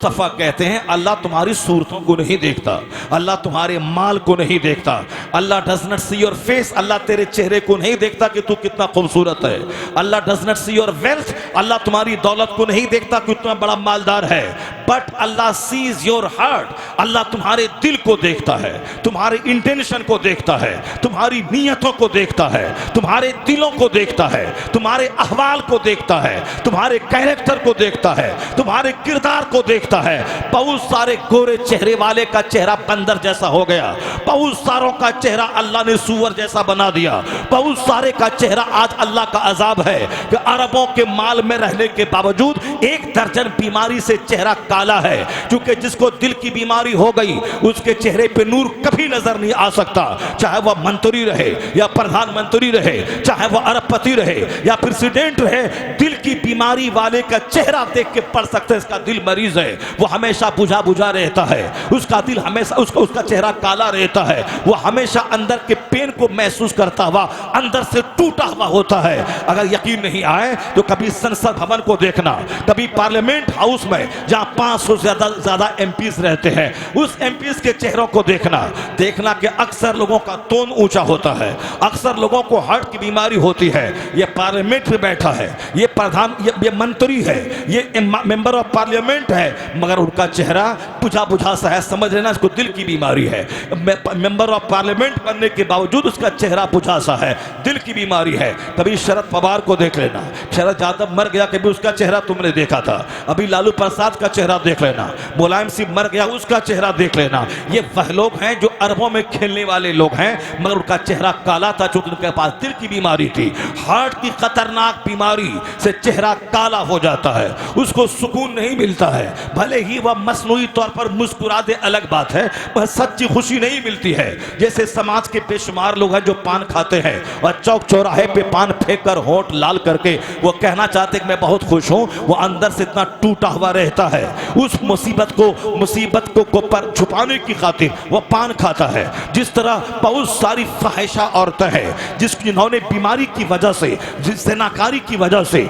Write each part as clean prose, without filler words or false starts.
मुस्तफा कहते हैं अल्लाह तुम्हारी सूरतों को नहीं देखता, अल्लाह तुम्हारे माल को नहीं देखता। Allah does not see your face, अल्लाह तेरे चेहरे को नहीं देखता कि तू कितना खूबसूरत है। Allah does not see your wealth, अल्लाह तुम्हारी दौलत को नहीं देखता कि इतना बड़ा मालदार है। But Allah sees your heart, अल्लाह तुम्हारे दिल को देखता है, तुम्हारे इंटेंशन को देखता है, तुम्हारी नीयतों को देखता है, तुम्हारे दिलों को देखता है, तुम्हारे अहवाल को देखता है, तुम्हारे कैरेक्टर को देखता है, तुम्हारे किरदार को देखता है। बहुत सारे गोरे चेहरे वाले का चेहरा बंदर जैसा हो गया, बहुत सारों का चेहरा अल्लाह ने सुअर जैसा बना दिया, बहुत सारे का चेहरा आज अल्लाह का अजाब है कि अरबों के माल में रहने के बावजूद 1 दर्जन बीमारी से चेहरा काला है। क्योंकि जिसको दिल की बीमारी हो गई उसके चेहरे पे नूर कभी नजर नहीं आ सकता, चाहे वह मंत्री रहे या प्रधानमंत्री रहे, चाहे वह अरबपति रहे या प्रेसिडेंट रहे। दिल की बीमारी वाले का चेहरा देख के पढ़ सकते हैं इसका दिल मरीज है, वो हमेशा बुझा बुझा रहता है, उसका दिल हमेशा उसका चेहरा काला रहता है, वो हमेशा अंदर के पेन को महसूस करता हुआ अंदर से टूटा हुआ होता है। अगर यकीन नहीं आए तो कभी संसद भवन को देखना, कभी पार्लियामेंट हाउस में जहां 500 से ज्यादा एमपीज रहते हैं, उस एमपीज के चेहरों को देखना कि अक्सर लोगों का टोन ऊंचा होता है, अक्सर लोगों को हार्ट की बीमारी होती है। ये पार्लियामेंट में बैठा है, ये प्रधान, ये मंत्री है, ये मेंबर ऑफ पार्लियामेंट है, मगर उनका चेहरा बुझा बुझा सा है, समझ लेना इसको दिल की बीमारी है। मेंबर ऑफ पार्लियामेंट बनने के बावजूद उसका चेहरा बुझा सा है, दिल की बीमारी है। कभी शरद पवार को देख लेना, शरद यादव मर गया, कभी उसका चेहरा तुमने देखा था। अभी लालू प्रसाद का चेहरा देख लेना, मुलायम सिंह मर गया, उसका चेहरा देख लेना। ये वह लोग हैं जो अरबों में खेलने वाले लोग हैं, मगर उनका चेहरा काला था क्योंकि उनके पास दिल की बीमारी थी। हार्ट की खतरनाक बीमारी से चेहरा काला हो जाता है, उसको सुकून नहीं मिलता है। भले ही वह मसनूई तौर पर मुस्कुरा दे, अलग बात है, वह सच्ची खुशी नहीं मिलती है। जैसे समाज के बेशुमार लोग हैं जो पान खाते हैं और चौक चौराहे पे पान फेंक कर होंठ लाल करके वो कहना चाहते कि मैं बहुत खुश हूं, वो अंदर से इतना टूटा हुआ रहता है। उस मुसीबत को पर छुपाने की खातिर वो पान खाता है। जिस तरह बहुत सारी फाहिशा औरतें हैं जिन्होंने बीमारी की वजह से, ज़िनाकारी की वजह से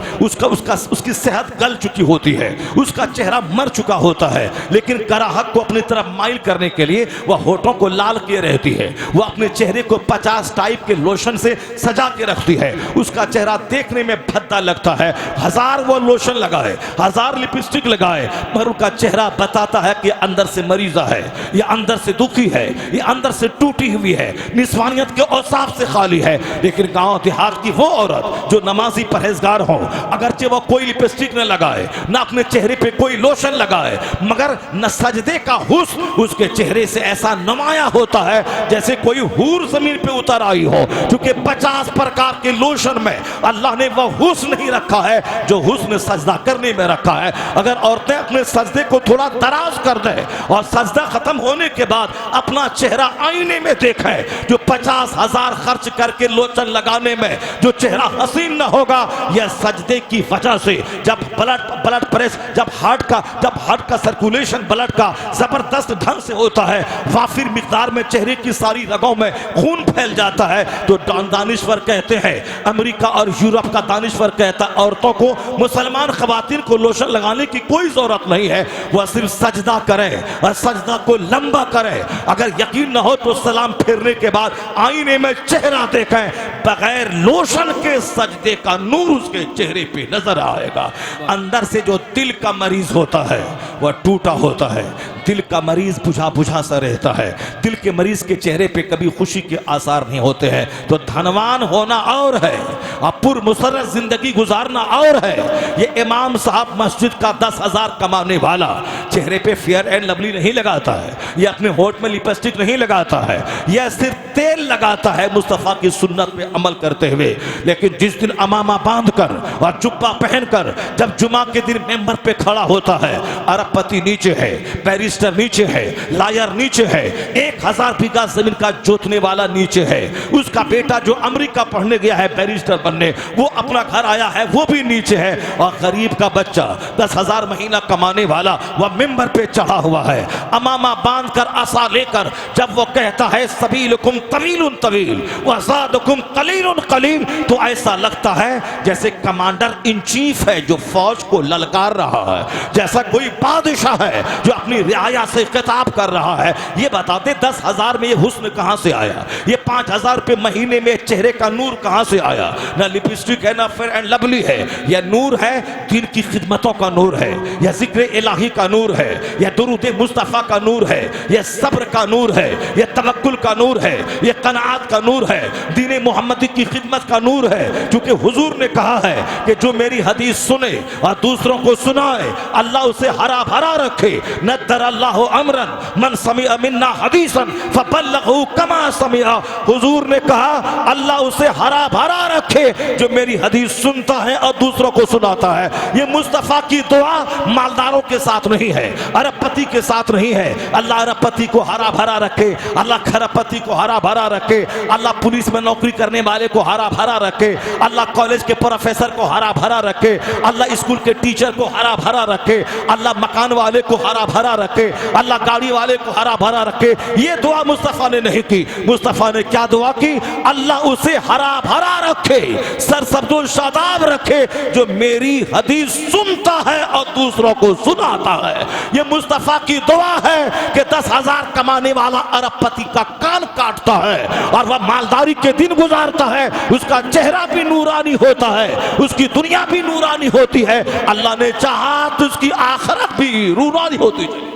उसकी सेहत गल चुकी होती है, उसका चेहरा मर चुका होता है, लेकिन ग्राहक को अपनी तरफ माइल करने के लिए वह होठों को लाल किए रहती है, वह अपने चेहरे को 50 टाइप के लोशन से सजा के रखती है। उसका चेहरा देखने में भद्दा लगता है, 1000 वो लोशन लगाए, 1000 लिपस्टिक लगाए, मगर उसका चेहरा बताता है कि अंदर से मरीजा है, ये अंदर से दुखी है, ये अंदर से टूटी हुई है, निस्वानियत के औसाफ से खाली है। लेकिन गांव देहात की वो औरत जो नमाजी परहेजगार हो, अगरचे वो कोई लिपस्टिक न लगाए, ना अपने चेहरे पे कोई लोशन लगाए, मगर न सजदे का हुस्न उसके चेहरे से ऐसा नुमाया होता है जैसे कोई हूर जमीन पे उतर आई हो। क्योंकि 50 प्रकार के लोशन में अल्लाह ने वह हुस्न नहीं रखा है जो हुस्न सजदा करने में रखा है। अगर औरतें अपने सजदे को थोड़ा दराज कर दें और सजदा खत्म होने के बाद अपना चेहरा आईने में देखें, जो 50,000 खर्च करके लोशन लगाने में जो चेहरा हसीन न होगा, यह सजदे की वजह से जब ब्लड प्रेस, जब हार्ट का सर्कुलेशन ब्लड का जबरदस्त ढंग से होता है, वाफिर मिकदार में चेहरे की सारी रगों में खून फैल जाता है। तो दानिश्वर कहते हैं, अमेरिका और यूरोप का दानिश्वर कहता है, औरतों को, मुसलमान खवातीन को लोशन लगाने की कोई जरूरत नहीं है, वह सिर्फ सजदा करें और सजदा को लंबा करें। अगर यकीन न हो तो सलाम फेरने के बाद आईने में चेहरा देखें, बगैर लोशन के सजदे का नूर उसके चेहरे पे नजर आएगा। अंदर से जो दिल का मरीज होता है वह टूटा होता है, दिल का मरीज बुझा बुझा सा रहता है, दिल के मरीज के चेहरे पे कभी खुशी के आसार नहीं होते हैं। तो धनवान होना और है और पुरमुसर्रत जिंदगी गुजारना और है। ये इमाम साहब मस्जिद का 10,000 कमाने वाला चेहरे पे फेयर एंड लवली नहीं लगाता है, ये अपने होठ में लिपस्टिक नहीं लगाता है, यह सिर्फ तेल लगाता है मुस्तफा की सुन्नत पे अमल करते हुए। लेकिन जिस दिन अमामा बांध कर और जुब्बा पहनकर जब जुमा के दिन मेंबर पे खड़ा होता है, अरबपति नीचे है, बैरिस्टर नीचे है, लायर नीचे है, 1000 बीघा जमीन का जोतने वाला नीचे है, उसका बेटा जो अमेरिका पढ़ने गया है बैरिस्टर बनने, वो अपना घर आया है वो भी नीचे है, और गरीब का बच्चा 10,000 महीना कमाने वाला वह मिंबर पे चढ़ा हुआ है, अमामा बांध कर आसा लेकर जब वो कहता है सबीलुकुम तवीलुन तवील व ज़ादुकुम कलीलुन कलील, तो ऐसा लगता है जैसे कमांडर इन चीफ है जो फौज को ललकार रहा है, जैसा कोई बादशाह है जो अपनी रियाया से खिताब कर रहा है। ये बताते 10,000 में ये हुस्न कहां से आया, ये 5,000 रुपये महीने में चेहरे का नूर कहां से आया? ना लिपस्टिक है, ना फेयर एंड लवली है, यह नूर है दीन की खिदमतों का नूर है, यह जिक्र इलाही का नूर है, यह दुरूद मुस्तफ़ा का नूर है, यह सब्र का नूर है, यह तवक्कुल का नूर है, यह कनाअत का नूर है, दीन मोहम्मदी की खिदमत का नूर है। क्योंकि हुजूर ने कहा है कि जो मेरी हदीस सुने और दूसरों को सुनाए अल्लाह उसे हरा भरा रखे। नद्दर अल्लाहु अमरन मन समिअ मिन्ना हदीसन फबल्लगहु कमा समिअ। हुजूर ने कहा अल्लाह उसे हरा भरा रखे जो मेरी हदीस सुनता है और दूसरों को सुनाता है। ये मुस्तफ़ा की दुआ मालदारों के साथ नहीं है, अरबपति के साथ नहीं है। अल्लाह अरबपति को हरा भरा रखे, अल्लाह खरबपति को हरा भरा रखे, अल्लाह पुलिस में नौकरी करने वाले को हरा भरा रखे, अल्लाह कॉलेज के प्रोफेसर को हरा भरा रखे, अल्लाह स्कूल के टीचर को हरा भरा रखे, अल्लाह मकान वाले को हरा भरा रखे, अल्लाह गाड़ी वाले को हरा भरा रखे। ये दुआ मुस्तफ़ा ने नहीं की। मुस्तफ़ा ने क्या दुआ की? अल्लाह उसे हरा भरा रखे, सरसब्जुल शादाब रखे जो मेरी हदीस सुनता है और दूसरों को सुनाता है। ये मुस्तफ़ा की दुआ है कि 10,000 कमाने वाला अरबपति का कान काटता है और वह मालदारी के दिन गुजारता है, उसका चेहरा भी नूरानी होता है, उसकी दुनिया भी नूरानी होती है। अल्लाह ने चाहा तो उसकी आखिरत भी नूरानी होती है।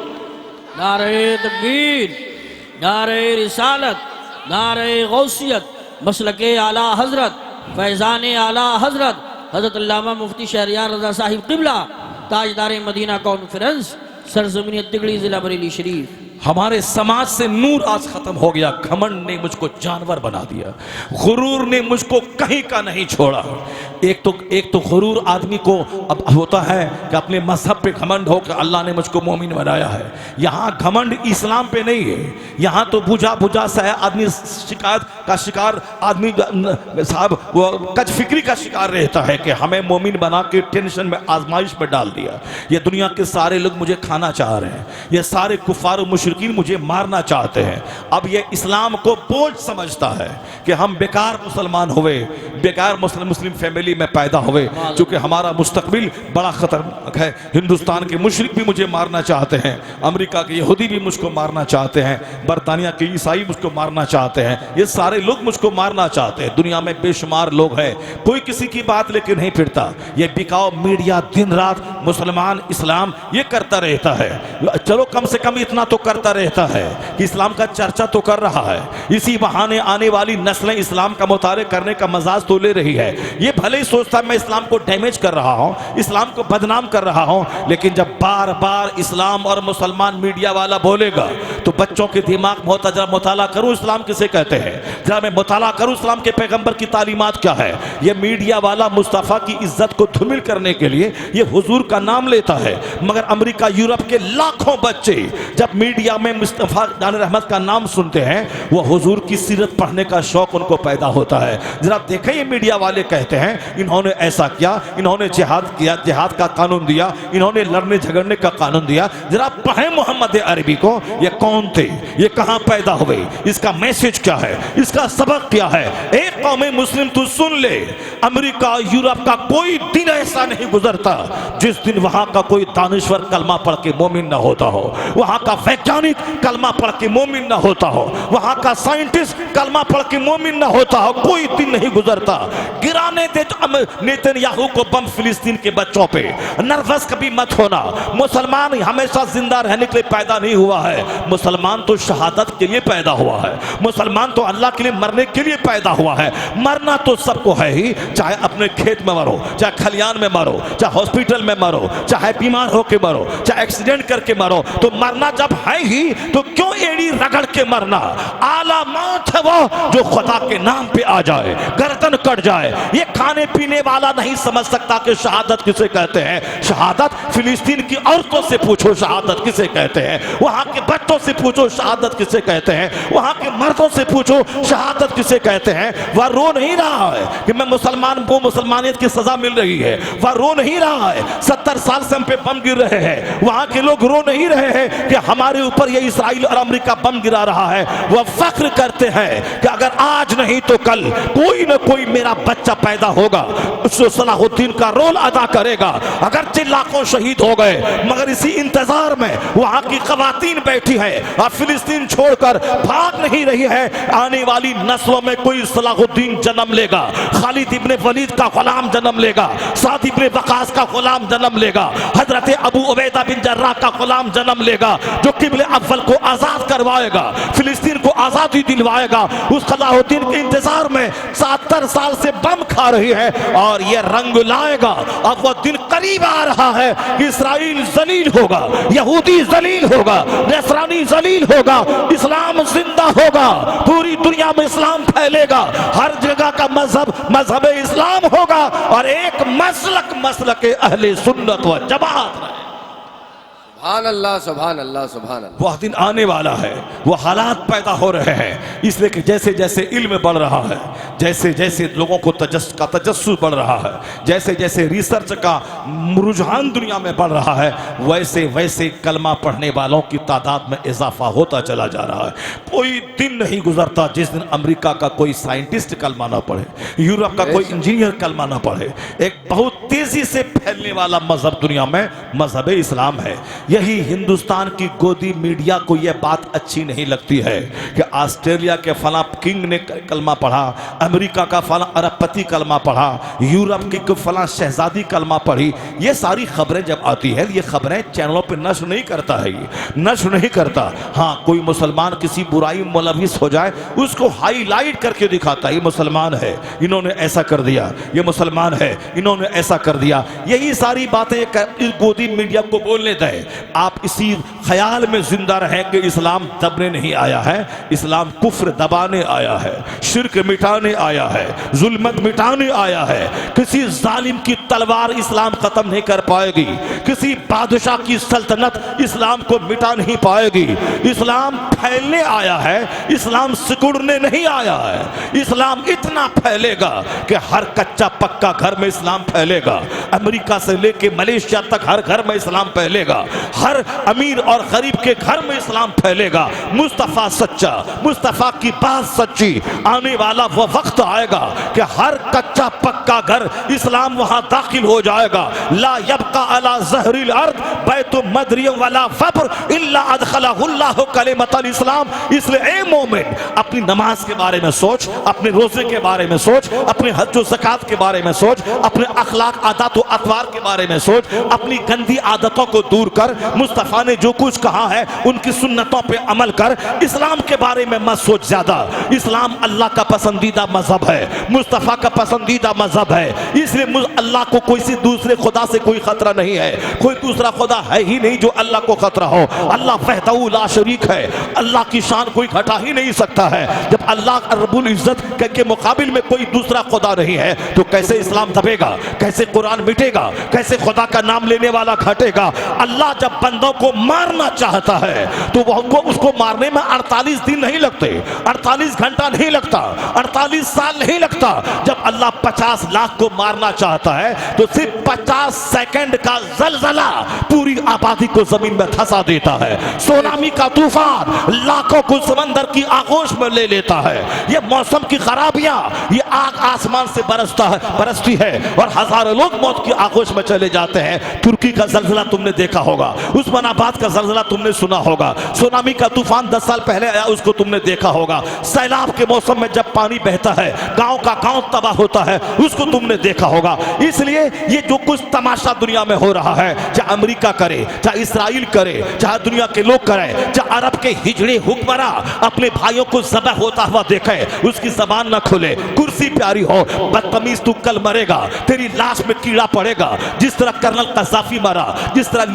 नारे तकबीर, नारे रिसालत, नारे गौसियत, मसलके आला हजरत, फैज़ान आला हजरत हजरत अल्लामा मुफ्ती शहरियार रज़ा साहिब क़िबला ताजदार मदीना कॉन्फ्रेंस सरजमीन तिगड़ी ज़िला बरेली शरीफ। हमारे समाज से नूर आज खत्म हो गया। घमंड ने मुझको जानवर बना दिया, गुरूर ने मुझको कहीं का नहीं छोड़ा। एक तो गुरूर आदमी को अब होता है कि अपने मजहब पे घमंड हो कि अल्लाह ने मुझको मोमिन बनाया है। यहाँ घमंड इस्लाम पे नहीं है, यहाँ तो बुझा बुझा सा है आदमी, शिकायत का शिकार आदमी साहब वो कच फिक्री का शिकार रहता है कि हमें मोमिन बना के टेंशन में आजमाइश में डाल दिया। ये दुनिया के सारे लोग मुझे खाना चाह रहे हैं, ये सारे कुफार मुशरिकीन मुझे मारना चाहते हैं। अब ये इस्लाम को बोझ समझता है कि हम बेकार मुसलमान हुए, बेकार मुस्लिम फैमिली में पैदा हुए, क्योंकि हमारा मुस्तकबिल बड़ा खतरनाक है। हिंदुस्तान के मुशरिक भी मुझे मारना चाहते हैं, अमेरिका के यहूदी भी मुझको मारना चाहते हैं, बरतानिया के ईसाई मुझको मारना चाहते हैं, ये सारे लोग मुझको मारना चाहते हैं। दुनिया में बेशुमार लोग हैं, कोई किसी की बात लेके नहीं फिरता। ये बिकाऊ मीडिया दिन रात मुसलमान इस्लाम ये करता रहता है। चलो कम से कम इतना तो करता रहता है कि इस्लाम का चर्चा तो कर रहा है, इसी बहाने आने वाली नस्लें इस्लाम का मुतारे करने का मजाज तो ले रही है। ये भले ही सोचता है मैं इस्लाम को डैमेज कर रहा हूं, इस्लाम को बदनाम कर रहा हूं, लेकिन जब बार बार इस्लाम और मुसलमान मीडिया वाला बोलेगा तो बच्चों के दिमाग में होता जरा मुताला करूं इस्लाम किसे कहते हैं, जरा मैं मुताला करूं इस्लाम के पैगंबर की तालीमात क्या है। ये मीडिया वाला मुस्तफ़ा की इज्जत को धूमिल करने के लिए ये हुजूर का नाम लेता है, मगर अमेरिका यूरोप के लाखों बच्चे जब मीडिया में मुस्तफ़ा दान रहमत का नाम सुनते हैं वो हुजूर की सीरत पढ़ने का शौक उनको पैदा होता है। जरा देखें ये मीडिया वाले कहते हैं इन्होंने ऐसा किया, इन्होंने जिहाद किया, जिहाद का कानून दिया, इन्होंने लड़ने झगड़ने का कानून दिया। जरा पढ़ें मोहम्मद अरबी को, ये कौन थे, ये कहां पैदा हुए, इसका मैसेज क्या है, इसका सबक क्या है। एक कौम मुस्लिम तू सुन ले, अमेरिका यूरोप का कोई दिन ऐसा नहीं गुजरता जिस दिन वहां का कोई दानिश्वर कलमा पढ़ के मोमिन ना होता हो, वहां का वैज्ञानिक कलमा पढ़ के मोमिन ना होता हो, वहां का साइंटिस्ट कलमा पढ़ के मोमिन ना होता हो। कोई दिन नहीं गुजरता। गिराने दे नेतन्याहू को बम फिलिस्तीन के बच्चों पे। नर्वस कभी मत होना, मुसलमान हमेशा जिंदा रहने के लिए पैदा नहीं हुआ है, मुसलमान तो शहादत के लिए पैदा हुआ है, मुसलमान तो अल्लाह के लिए मरने के लिए पैदा हुआ है। मरना तो सबको है ही, चाहे अपने खेत में मरो, चाहे खलियान में मरो, चाहे हॉस्पिटल में मरो, चाहे बीमार होके मरो, चाहे एक्सीडेंट करके मरो, तो मरना जब है ही तो क्यों एड़ी रगड़ के मरना। आला मौत है वो जो खुदा के नाम पे आ जाए, गर्दन कट जाए। ये खाने पीने वाला नहीं समझ सकता कि शहादत किसे कहते हैं। शहादत फिलिस्तीन की औरतों से पूछो, शहादत किसे कहते हैं, वहां के बच्चों से से पूछो शहादत किसे कहते हैं, वहां के मर्दों से पूछो शहादत किसे कहते हैं। वह रो नहीं रहा है कि मैं मुसलमान को मुसलमानियत की सजा मिल रही है, वह रो नहीं रहा है 70 साल से हम पे बम गिर रहे हैं। वहां के लोग रो नहीं रहे हैं कि हमारे ऊपर ये इस्राइल और अमेरिका बम गिरा रहा है। वह फख्र करते हैं कि अगर आज नहीं तो कल कोई ना कोई मेरा बच्चा पैदा होगा, उसको सलाहुद्दीन का रोल अदा करेगा। अगरचे लाखों शहीद हो गए, मगर इसी इंतजार में वहां की खवातीन बैठी है और फिलिस्तीन छोड़कर भाग नहीं रही है। आने वाली नस्लों में कोई सलाहुद्दीन जन्म लेगा, खालिद इब्ने वलीद का गुलाम जन्म लेगा, साद इब्ने वकास का गुलाम जन्म लेगा, हजरत अबू उबैदा बिन जर्राह का गुलाम जन्म लेगा, जो किबले अव्वल को आजाद करवाएगा, फिलिस्तीन को आजादी दिलवाएगा। उस सलाहुद्दीन के इंतजार में 70 साल से बम खा रही है और यह रंग लाएगा। अब वह दिन करीब आ रहा है कि इस्राइल जलील होगा, यहूदी जलील होगा, नसरानी जलील होगा, इस्लाम जिंदा होगा, पूरी दुनिया में इस्लाम फैलेगा, हर जगह का मजहब इस्लाम होगा और एक मसलक अहले सुन्नत व जमात रहे। सुभान अल्लाह, सुभान अल्लाह, सुभान अल्लाह। वह दिन आने वाला है, वो हालात पैदा हो रहे हैं, इसलिए कि जैसे जैसे इल्म बढ़ रहा है, जैसे जैसे लोगों को तजस्सुस बढ़ रहा है, जैसे जैसे रिसर्च का रुझान दुनिया में बढ़ रहा है, वैसे वैसे कलमा पढ़ने वालों की तादाद में इजाफा होता चला जा रहा है। कोई दिन नहीं गुजरता जिस दिन अमेरिका का कोई साइंटिस्ट कलमा ना पढ़े, यूरोप का कोई इंजीनियर कलमा ना पढ़े। एक बहुत तेजी से फैलने वाला मजहब दुनिया में मजहब इस्लाम है। यही हिंदुस्तान की गोदी मीडिया को यह बात अच्छी नहीं लगती है कि ऑस्ट्रेलिया के फला किंग ने कलमा पढ़ा, अमेरिका का फला अरबपति कलमा पढ़ा, यूरोप की फला शहजादी कलमा पढ़ी। ये सारी खबरें जब आती है, ये खबरें चैनलों पे नशर नहीं करता है, ये नशर नहीं करता। हाँ, कोई मुसलमान किसी बुराई मुलविस हो जाए उसको हाईलाइट करके दिखाता है, ये मुसलमान है, इन्होंने ऐसा कर दिया, ये मुसलमान है, इन्होंने ऐसा कर दिया। यही सारी बातें इस गोदी मीडिया को बोलने दें। आप इसी ख्याल में जिंदा रहें कि इस्लाम दबने नहीं आया है, इस्लाम कुफ्र दबाने आया है, शिर्क मिटाने आया है, जुल्मत मिटाने आया है। किसी जालिम की तलवार इस्लाम खत्म नहीं कर पाएगी, किसी बादशाह की सल्तनत इस्लाम को मिटा नहीं पाएगी। इस्लाम फैलने आया है, इस्लाम सिकुड़ने नहीं आया है। इस्लाम इतना फैलेगा कि हर कच्चा पक्का घर में इस्लाम फैलेगा, अमेरिका से लेके मलेशिया तक हर घर में इस्लाम फैलेगा, हर अमीर और गरीब के घर में इस्लाम फैलेगा। मुस्तफा सच्चा, मुस्तफा की बात सच्ची। आने वाला वह वक्त आएगा कि हर कच्चा पक्का घर इस्लाम वहां दाखिल हो जाएगा। ला यबका अला ज़हरिल अर्द बैतु मदरियम वला फब्र इल्ला अदखलहुल्लाहु कलिमतल इस्लाम। इसलिए ए मोमिन, अपनी नमाज के बारे में सोच, अपने रोजे के बारे में सोच, अपने हज व ज़कात के बारे में सोच, अपने अखलाक आदत व अतवार के बारे में सोच, अपनी गंदी आदतों को दूर कर। मुस्तफा ने जो कुछ कहा है उनकी सुन्नतों पे अमल कर। इस्लाम के बारे में मत सोच ज्यादा। इस्लाम अल्लाह का पसंदीदा मजहब है, मुस्तफा का पसंदीदा मजहब है। इसलिए अल्लाह को कोई सी दूसरे खुदा से कोई खतरा नहीं है, कोई दूसरा खुदा है ही नहीं जो अल्लाह को खतरा हो। अल्लाह वहदहू ला शरीक है, अल्लाह की शान कोई घटा ही नहीं सकता है। जब अल्लाह रब्बुल इज्जत के मुकाबिल में कोई दूसरा खुदा नहीं है तो कैसे इस्लाम दबेगा, कैसे कुरान मिटेगा, कैसे खुदा का नाम लेने वाला घटेगा। अल्लाह जब बंदों को मारना चाहता है तो वह उसको मारने में 48 दिन नहीं लगते, 48 घंटा नहीं लगता, 48 साल नहीं लगता। जब अल्लाह 50 लाख को मारना चाहता है तो सिर्फ 50 सेकंड का जलजला पूरी आबादी को जमीन में धंसा देता है। सुनामी का तूफान लाखों को समंदर की आगोश में ले लेता है। ये मौसम की खराबियां, ये आग आसमान से बरसती है और हजारों लोग मौत की आगोश में चले जाते हैं। तुर्की का जलजला तुमने देखा होगा, उस्मानाबाद का जलजला तुमने सुना होगा, सुनामी का तूफान 10 साल पहले आया उसको तुमने देखा होगा। सैलाब के मौसम में जब पानी बहता है, गांव का गांव तबाह होता है, उसको तुमने देखा होगा। इसलिए ये जो कुछ तमाशा दुनिया में हो रहा है, चाहे अमेरिका करे, चाहे इसराइल करे, चाहे दुनिया के लोग करें, चाहे अरब के हिजड़े हुक्मरां अपने भाइयों को ज़बह होता हुआ देखे, उसकी जबान न खुले, कुर्सी प्यारी हो, बदतमीज तू कल मरेगा, तेरी लाश में कीड़ा पड़ेगा। जिस तरह कर्नल कज़ाफी मरा, जिस तरह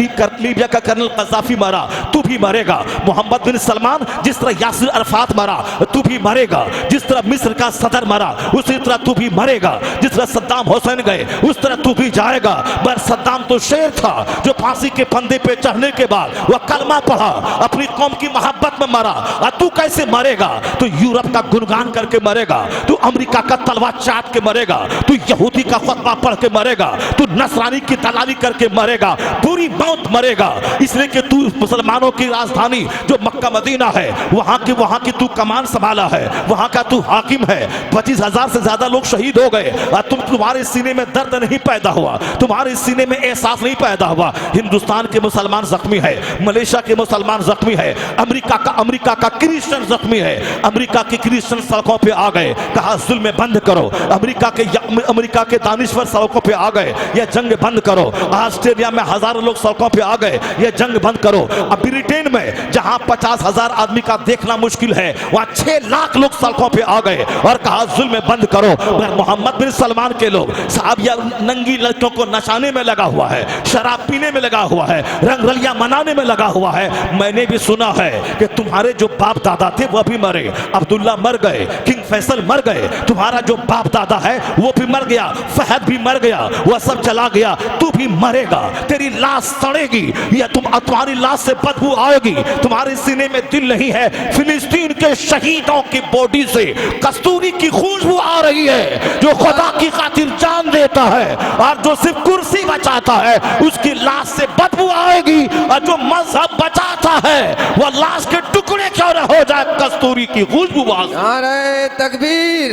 लीबिया का कर्नल कज़ाफी मरा, तू भी मरेगा। मोहम्मद बिन सलमान, जिस तरह यासिर अरफात मरा, तू भी मरेगा। जिस तरह मिस्र का सदर मरा, उसी तरह तू भी मरेगा। जिस तरह सद्दाम हुसैन गए, उस तरह तू भी जाएगा। पर सद्दाम तो शेर था जो फांसी के फंदे पे चढ़ने के बाद वह कलमा पढ़ा, अपनी कौम की मोहब्बत में मरा। और तू कैसे मरेगा? तू यूरोप का गुणगान करके मरेगा, तू अमेरिका का तलवार चाट के मरेगा, तू यहूदी का फतवा पढ़ के मरेगा, तू नसरानी की दलाली करके मरेगा, पूरी मौत मरेगा। इसलिए कि तू मुसलमानों की राजधानी जो मक्का मदीना है, वहां की तू कमान संभाला है, वहां का तू हाकिम है। 25,000 से ज्यादा लोग शहीद हो गए और तुम्हारे सीने में दर्द नहीं पैदा हुआ, तुम्हारे सीने में एहसास नहीं पैदा हुआ। हिंदुस्तान के मुसलमान जख्मी है, मलेशिया के मुसलमान जख्मी है, अमेरिका का क्रिश्चियन जख्मी है। अमेरिका के क्रिश्चियन सड़कों पे आ गए, कहा जुल्म बंद करो। अमेरिका के दानिश्वर सड़कों पे आ गए, यह जंग बंद करो। ऑस्ट्रेलिया में हजारों लोग सड़कों पे आ गए, यह जंग बंद करो। अब ब्रिटेन में जहां 50,000 आदमी का देखना मुश्किल है, वहां 6 लाख लोग सड़कों पे आ गए और कहा जुल्म बंद करो। मगर मोहम्मद बिन सलमान के लोग साहब या नंगी लड़कियों को नचाने में लगा हुआ है, शराब पीने में लगा हुआ है, रंगरलिया मनाने में लगा हुआ है। मैंने भी सुना है कि तुम्हारे जो बाप दादा थे वह भी मरे, अब्दुल्ला मर गए, किंग फैसल मर गए, तुम्हारा जो बाप दादा है वो भी मर गया, फहद भी मर गया, वह सब चला गया। तू भी मरेगा, तेरी लाश सड़ेगी या तुम्हारी लाश से बदबू आएगी। तुम्हारे सीने में दिल नहीं है। फिलिस्तीन के शहीदों की बॉडी से कस्तूरी की खुशबू आ रही है। जो खुदा की खातिर जान देता है और जो सिर्फ कुर्सी बचाता है, उसकी लाश से बदबू आएगी। और जो मजहब बचाता है वह लाश के टुकड़े क्यों न हो जाए, कस्तूरी की खुशबू। नारे तकबीर,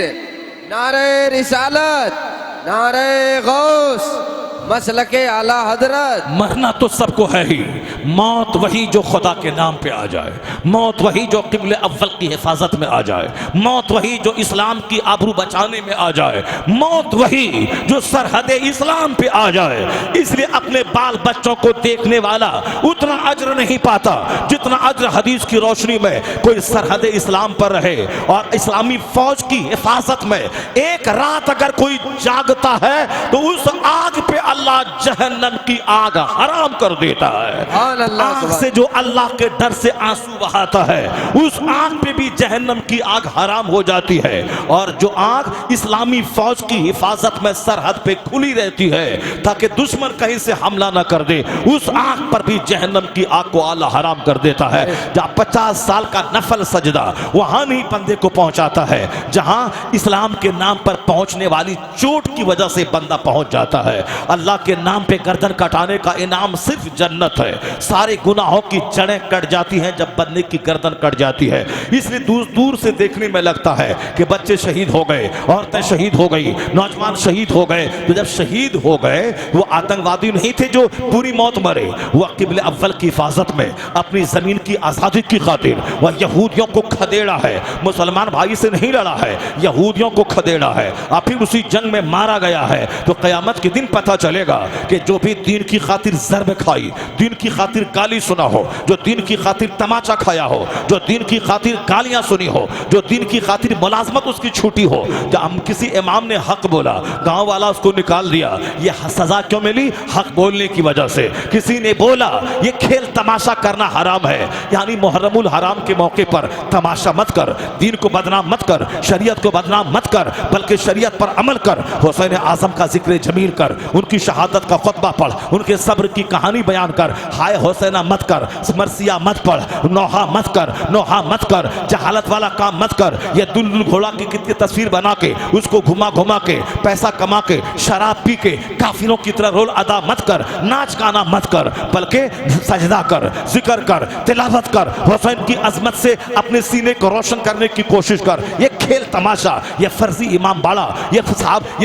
नारे रिसालत, नारे गौस, मसलके आला हजरत। मरना तो सबको है ही, मौत वही जो खुदा के नाम पे आ जाए, मौत वही जो किबले अव्वल की हिफाजत में आ जाए, मौत वही जो इस्लाम की आबरू बचाने में आ जाए, मौत वही जो सरहद इस्लाम पे आ जाए। इसलिए अपने बाल बच्चों को देखने वाला उतना अज्र नहीं पाता जितना अज्र हदीस की रोशनी में कोई सरहद इस्लाम पर रहे और इस्लामी फौज की हिफाजत में एक रात अगर कोई जागता है तो उस आग पे अल्लाह जहन्नम की आग हराम कर देता है। आग से जो अल्लाह के डर से आंसू बहाता है, उस आग पे भी जहन्नम की आग हराम हो जाती है। और जो आग इस्लामी फौज की हिफाजत में सरहद पे खुली रहती है ताकि दुश्मन कहीं से हमला न कर दे, उस आग पर भी जहन्नम की आग को अल्लाह हराम कर देता है। जहाँ 50 साल का नफल सजदा वहां नहीं बंदे को पहुंचाता है, जहां इस्लाम के नाम पर पहुंचने वाली चोट की वजह से बंदा पहुंच जाता है। अल्लाह के नाम पे गर्दन कटाने का इनाम सिर्फ जन्नत है। सारे गुनाहों की जड़ें कट जाती हैं जब बंदे की गर्दन कट जाती है। इसलिए दूर दूर से देखने में लगता है कि बच्चे शहीद हो गए, औरतें शहीद हो गई, नौजवान शहीद हो गए। तो जब शहीद हो गए वो आतंकवादी नहीं थे जो पूरी मौत मरे, वह किबले अव्वल की हिफाजत में अपनी जमीन की आजादी की खातिर वह यहूदियों को खदेड़ा है। मुसलमान भाई से नहीं लड़ा है, यहूदियों को खदेड़ा है और फिर उसी जंग में मारा गया है। तो कयामत के दिन पता चलेगा कि जो भी दीन की खातिर ज़र्ब खाई, दीन की खातिर गाली सुना हो, जो दीन की खातिर तमाचा खाया हो, जो दीन की खातिर गालियां सुनी हो, जो दीन की खातिर मुलाजमत उसकी छूटी हो, जब किसी इमाम ने हक बोला, गांव वाला उसको निकाल दिया, ये सजा क्यों मिली? हक बोलने की वजह से। किसी ने बोला ये खेल तमाशा करना हराम है, यानी मुहर्रमुल हराम के मौके पर तमाशा मत कर, दीन को बदनाम मत कर, शरीयत को बदनाम मत कर, बल्कि शरीयत पर अमल कर। हुसैन आजम का जिक्र जमील कर, उनकी शहादत का खुतबा पढ़, उनके सब्र की कहानी बयान कर। हाय हुसैना मत कर, मरसिया मत पढ़, नौहा मत कर, नौहा मत कर, जहालत वाला काम मत कर। ये दुल्दुल घोड़ा की कितनी तस्वीर बना के उसको घुमा घुमा के पैसा कमा के शराब पी के काफिरों की तरह रोल अदा मत कर, नाच गाना मत कर, बल्कि सजदा कर, जिक्र कर, तिलावत कर, हुसैन की अजमत से अपने सीने को रोशन करने की कोशिश कर। ये खेल तमाशा, ये फर्जी इमाम बाड़ा, ये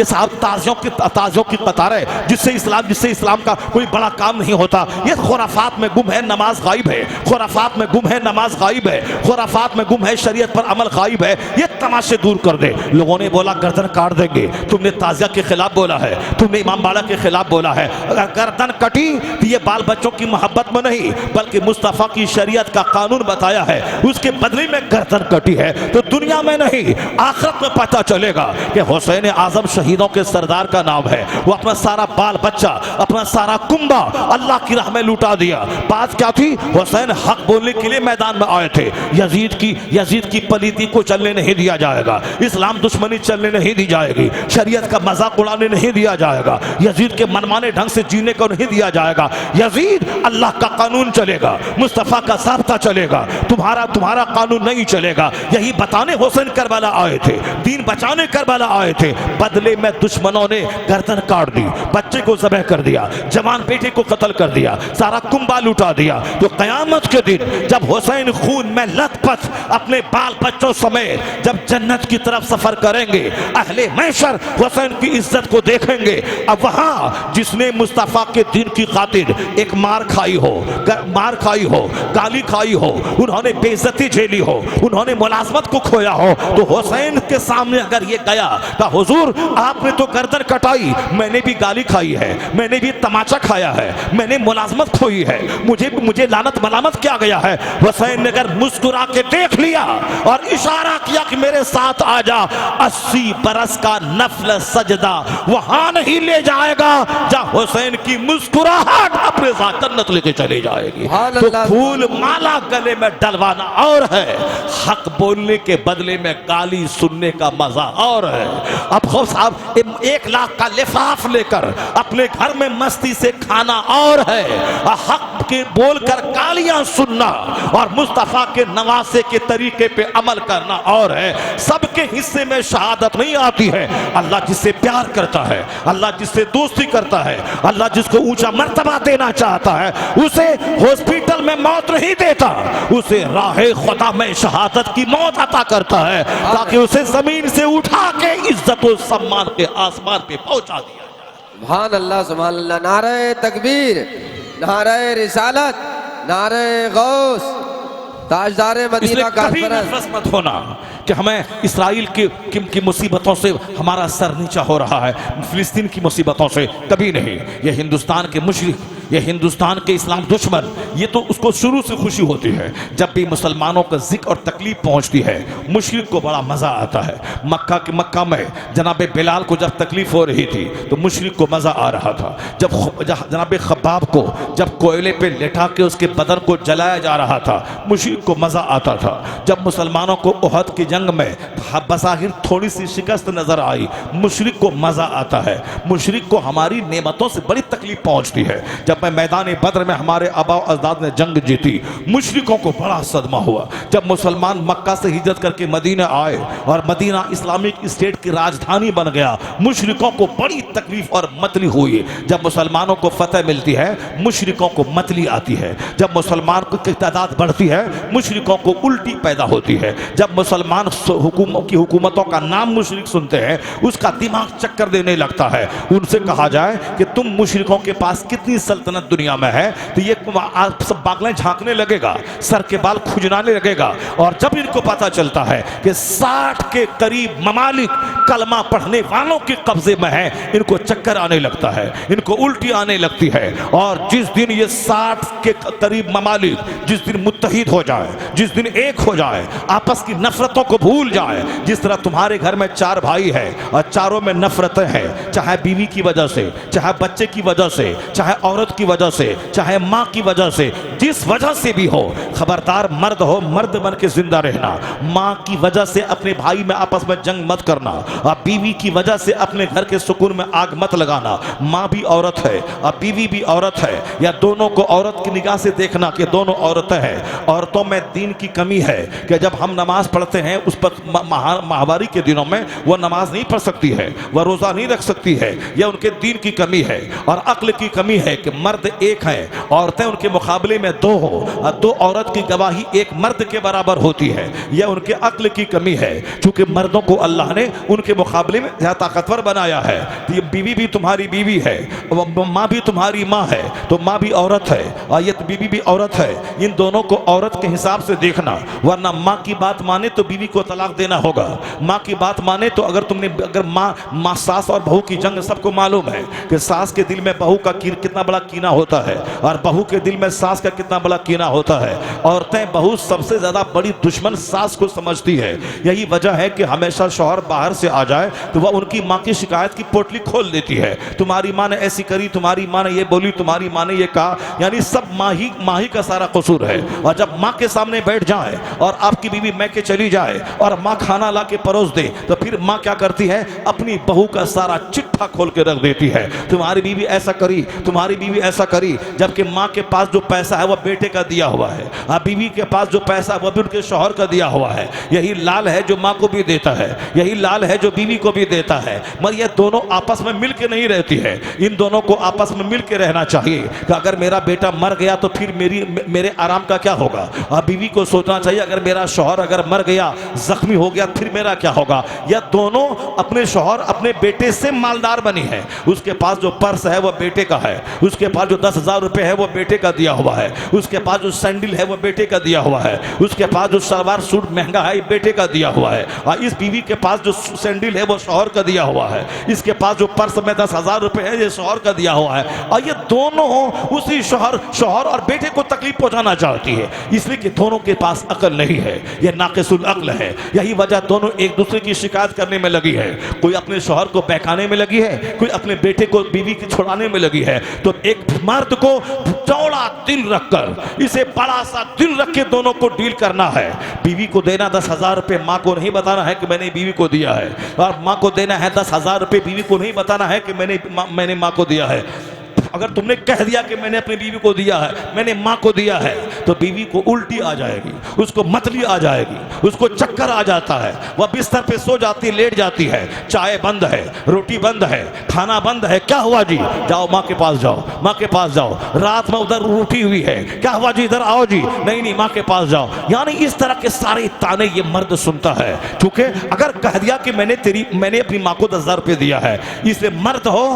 साहब ताजियों की कतार है जिससे इस्लाम का कोई बड़ा काम नहीं होता। ये खुराफात में गुम है, नमाज गायब है, खुराफात में गुम है, नमाज गायब है, खुराफात में गुम है, शरीयत पर अमल गायब है, ये तमाशे दूर कर दे। लोगों ने बोला गर्दन काट देंगे, तुमने ताजिया के खिलाफ बोला है, तुमने इमाम बाड़ा के खिलाफ बोला है। अगर गर्दन कटी तो ये बाल बच्चों की मोहब्बत में नहीं बल्कि मुस्तफ़ा की शरीयत का कानून बताया है, उसके बदले में गर्दन कटी है। तो दुनिया में नहीं आखिरत में पता चलेगा कि हुसैन आजम शहीदों के सरदार का नाम है। वो अपना सारा बाल बच्चा, अपना सारा कुंबा अल्लाह की राह में लुटा दिया। बात क्या थी? हुसैन हक बोलने के लिए मैदान में आए थे। यजीद की पलीती को चलने नहीं दिया जाएगा, इस्लाम दुश्मनी चलने नहीं दी जाएगी, शरीयत का मजाक उड़ाने नहीं दिया जाएगा, यजीद के मनमाने ढंग से जीने को नहीं दिया जाएगा। यजीद अल्लाह का कानून चलेगा, मुस्तफ़ा का ज़ाब्ता चलेगा, तुम्हारा कानून नहीं चलेगा। यही बताने हुसैन करबला आए थे, दीन बचाने करबला आए थे। बदले में दुश्मनों ने गर्दन काट दी, बच्चे को ज़बह कर दिया, जवान बेटे को कत्ल कर दिया, सारा कुंबा लुटा दिया। तो क़यामत के दिन जब हुसैन खून में लथपथ अपने बाल बच्चों समेत जब जन्नत की तरफ सफर करेंगे, अहले महशर हुसैन की इज्जत को देखेंगे। अब वहां जिसने मुस्तफ़ा के दिन की खातिर एक मार खाई हो, गाली खाई हो, उन्होंने बेइज्जती झेली हो, उन्होंने मुलाजमत को खोया हो, तो हुसैन के सामने अगर ये गया तो हुजूर आपने तो गर्दन कटाई, मैंने भी गाली खाई है, मैंने भी तमाचा खाया है, मैंने मुलाजमत खोई है, मुझे लानत मलामत क्या गया है। हुसैन ने अगर मुस्कुरा के देख लिया और इशारा किया कि मेरे साथ आ जा, 80 बरस का नफल सजदा वहां नहीं ले जाएगा जहां हुसैन की मुस्कुराहट अपने साथ जन्नत लेके चली जाएगी। तो फूल माला गले में डलवाना और है, हक बोलने के बदले में गाली सुनने का मजा और है। अब खौफ साहब 1 लाख का लिफाफ लेकर अपने घर में मस्ती से खाना और है, हक के बोलकर गालियां सुनना और मुस्तफ़ा के नवासे के तरीके पे अमल करना और है। सबके हिस्से में शहादत नहीं आती है। अल्लाह जिससे प्यार करता है, अल्लाह जिससे दोस्ती करता है, अल्लाह जिसको ऊंचा मर्तबा देना चाहता है, उसे हॉस्पिटल में मौत नहीं देता, उसे राहे खुदा में शहादत की मौत अता करता है, ताकि उसे जमीन से उठा के इज्जत और सम्मान के आसमान पे पहुंचा दिया जाए। सुभान अल्लाह, सुभान अल्लाह। नारे तकबीर, नारे रिसालत, नारे गौस, ताजदारे मदीना का कभी नफरत मत होना कि हमें इसराइल की मुसीबतों से हमारा सर नीचा हो रहा है, फिलिस्तीन की मुसीबतों से, कभी नहीं। ये हिंदुस्तान के मुशरिक, ये हिंदुस्तान के इस्लाम दुश्मन, ये तो उसको शुरू से खुशी होती है जब भी मुसलमानों का जिक्र और तकलीफ पहुंचती है। मुशरिक को बड़ा मज़ा आता है। मक्का में जनाब बिलाल को जब तकलीफ हो रही थी तो मुशरिक को मज़ा आ रहा था। जब जनाब खब्बाब को जब कोयले पे लेटा के उसके बदन को जलाया जा रहा था, मुशरिक को मज़ा आता था। जब मुसलमानों को उहद की जंग में बज़ाहिर थोड़ी सी शिकस्त नज़र आई, मुशरिक को मज़ा आता है। मुशरिक को हमारी नेमतों से बड़ी तकलीफ पहुंचती है। जब मैं मैदान बद्र में हमारे आबा अजदाद ने जंग जीती, मुशरिकों को बड़ा सदमा हुआ। जब मुसलमान मक्का से हिजरत करके मदीना आए और मदीना इस्लामिक स्टेट की राजधानी बन गया, मुशरिकों को बड़ी तकलीफ और मतली हुई। जब मुसलमानों को फतह मिलती है, मुशरिकों को मतली आती है। जब मुसलमान की तादाद बढ़ती है, मुशरिकों को उल्टी पैदा होती है। जब मुसलमान की हुकूमतों का नाम मुशरिक सुनते हैं, उसका दिमाग चक्कर देने लगता है। उनसे कहा जाए कि तुम मुशरिकों के पास कितनी सल्तनत दुनिया में है, तो ये सब बागलें झांकने लगेगा, सर के बाल खुजनाने लगेगा। और जब इनको पता चलता है कि 60 के करीब ममालिक कलमा पढ़ने वालों के कब्जे में है, इनको चक्कर आने लगता है, इनको उल्टी आने लगती है। और जिस दिन ये 60 के करीब ममालिक जिस दिन मुत्तहिद हो जाए, जिस दिन एक हो जाए, आपस की नफरतों को भूल जाए, जिस तरह तुम्हारे घर में 4 भाई है और चारों में नफरतें हैं, चाहे बीवी की वजह से, चाहे बच्चे की वजह से, चाहे औरत की वजह से, चाहे माँ की वजह से, जिस वजह से भी हो, खबरदार मर्द हो, मर्द बन के जिंदा रहना। माँ की वजह से अपने भाई में आपस में जंग मत करना, और बीवी की वजह से अपने घर के सुकून में आग मत लगाना। माँ भी औरत है और बीवी भी औरत है, या दोनों को औरत की निगाह से देखना कि दोनों औरतें हैं। औरतों में दीन की कमी है कि जब हम नमाज पढ़ते हैं, उस पर माहवारी के दिनों में वह नमाज नहीं पढ़ सकती है, वह रोज़ा नहीं रख सकती है, यह उनके दीन की कमी है। और अक्ल की कमी है कि मर्द एक हैं, औरतें उनके मुकाबले में 2 हो, और 2 औरत की गवाही 1 मर्द के बराबर होती है, यह उनके अक्ल की कमी है। चूंकि मर्दों को अल्लाह ने उनके मुकाबले में ज़्यादा ताकतवर बनाया है। तो ये बीवी भी तुम्हारी बीवी है, माँ भी तुम्हारी माँ है, तो माँ भी औरत है और ये बीवी भी औरत है। इन दोनों को औरत के हिसाब से देखना, वरना माँ की बात माने तो बीवी को तलाक देना होगा। माँ की बात माने तो अगर माँ सास और बहू की जंग सबको मालूम है कि सास के दिल में बहू का कितना बड़ा कीना होता है और बहू के दिल में सास का कितना बड़ा कीना होता है। औरतें बहू सबसे ज्यादा बड़ी दुश्मन सास को समझती है। यही वजह है कि हमेशा शौहर बाहर से आ जाए तो वह उनकी माँ की शिकायत की पोटली खोल देती है। तुम्हारी माँ ने ऐसी करी, तुम्हारी माँ ने ये बोली, तुम्हारी माँ ने ये कहा, यानी सब माँ ही का सारा कसूर है। और जब माँ के सामने बैठ जाए और आपकी बीवी मैके चली जाए और माँ खाना ला के परोस दे तो फिर माँ क्या करती है, अपनी बहू का सारा चिट्ठा खोल के रख देती है। तुम्हारी बीवी ऐसा करी, तुम्हारी बीवी ऐसा करी, जबकि माँ के पास जो पैसा है वह बेटे का दिया हुआ है, बीवी के पास जो पैसा है वह भी उनके शौहर का दिया हुआ है। यही लाल है जो माँ को भी देता है, यही लाल है जो बीवी को भी देता है, मगर ये दोनों आपस में मिल के नहीं रहती है। इन दोनों को आपस में मिल के रहना चाहिए कि अगर मेरा बेटा मर गया तो फिर मेरे आराम का क्या होगा। और बीवी को सोचना चाहिए अगर मेरा शौहर अगर मर गया, जख्मी हो गया, फिर मेरा क्या होगा। यह दोनों अपने शौहर अपने बेटे से मालदार बनी है। उसके पास जो पर्स है वह बेटे का है, उसके पास जो 10,000 रुपये है वह बेटे का दिया हुआ है, उसके पास जो सैंडल है वह बेटे का दिया हुआ है, उसके पास जो सलवार सूट महंगा है बेटे का दिया हुआ है, और इस बीवी के पास जो सैंडल है वो शौहर का दिया हुआ है, इसके पास जो पर्स में 10,000 रुपये है ये शौहर का दिया हुआ है। और ये दोनों उसी शौहर और बेटे को तकलीफ पहुंचाना चाहती है, इसलिए कि दोनों के पास अकल नहीं है, ये नाक़िसुल अक्ल है। यही वजह दोनों एक दूसरे की शिकायत करने में लगी है। कोई अपने शौहर को बहकाने में लगी है, कोई अपने बेटे को बीवी की छुड़ाने में लगी है। तो एक मर्द को चौड़ा दिल रखकर, इसे बड़ा सा दिल रख के दोनों को डील करना है। बीवी को देना 10,000 रुपये, माँ को नहीं बताना है कि मैंने बीवी को दिया है, और माँ को देना है 10,000 रुपये, बीवी को नहीं बताना है कि मैंने माँ को दिया है। अगर तुमने कह दिया कि मैंने अपनी बीवी को दिया है, मैंने माँ को दिया है, तो बीवी को उल्टी आ जाएगी, उसको मतली आ जाएगी, उसको चक्कर आ जाता है, वह बिस्तर पे सो जाती, लेट जाती है। चाय बंद है, रोटी बंद है, खाना बंद है, क्या हुआ जी, जाओ माँ के पास जाओ, माँ के पास जाओ। रात में उधर रूठी हुई है, क्या हुआ जी, इधर आओ जी, नहीं माँ के पास जाओ। यानी इस तरह के सारे ताने ये मर्द सुनता है। क्योंकि अगर कह दिया कि मैंने अपनी माँ को 10,000 रुपये दिया है, इसलिए मर्द हो,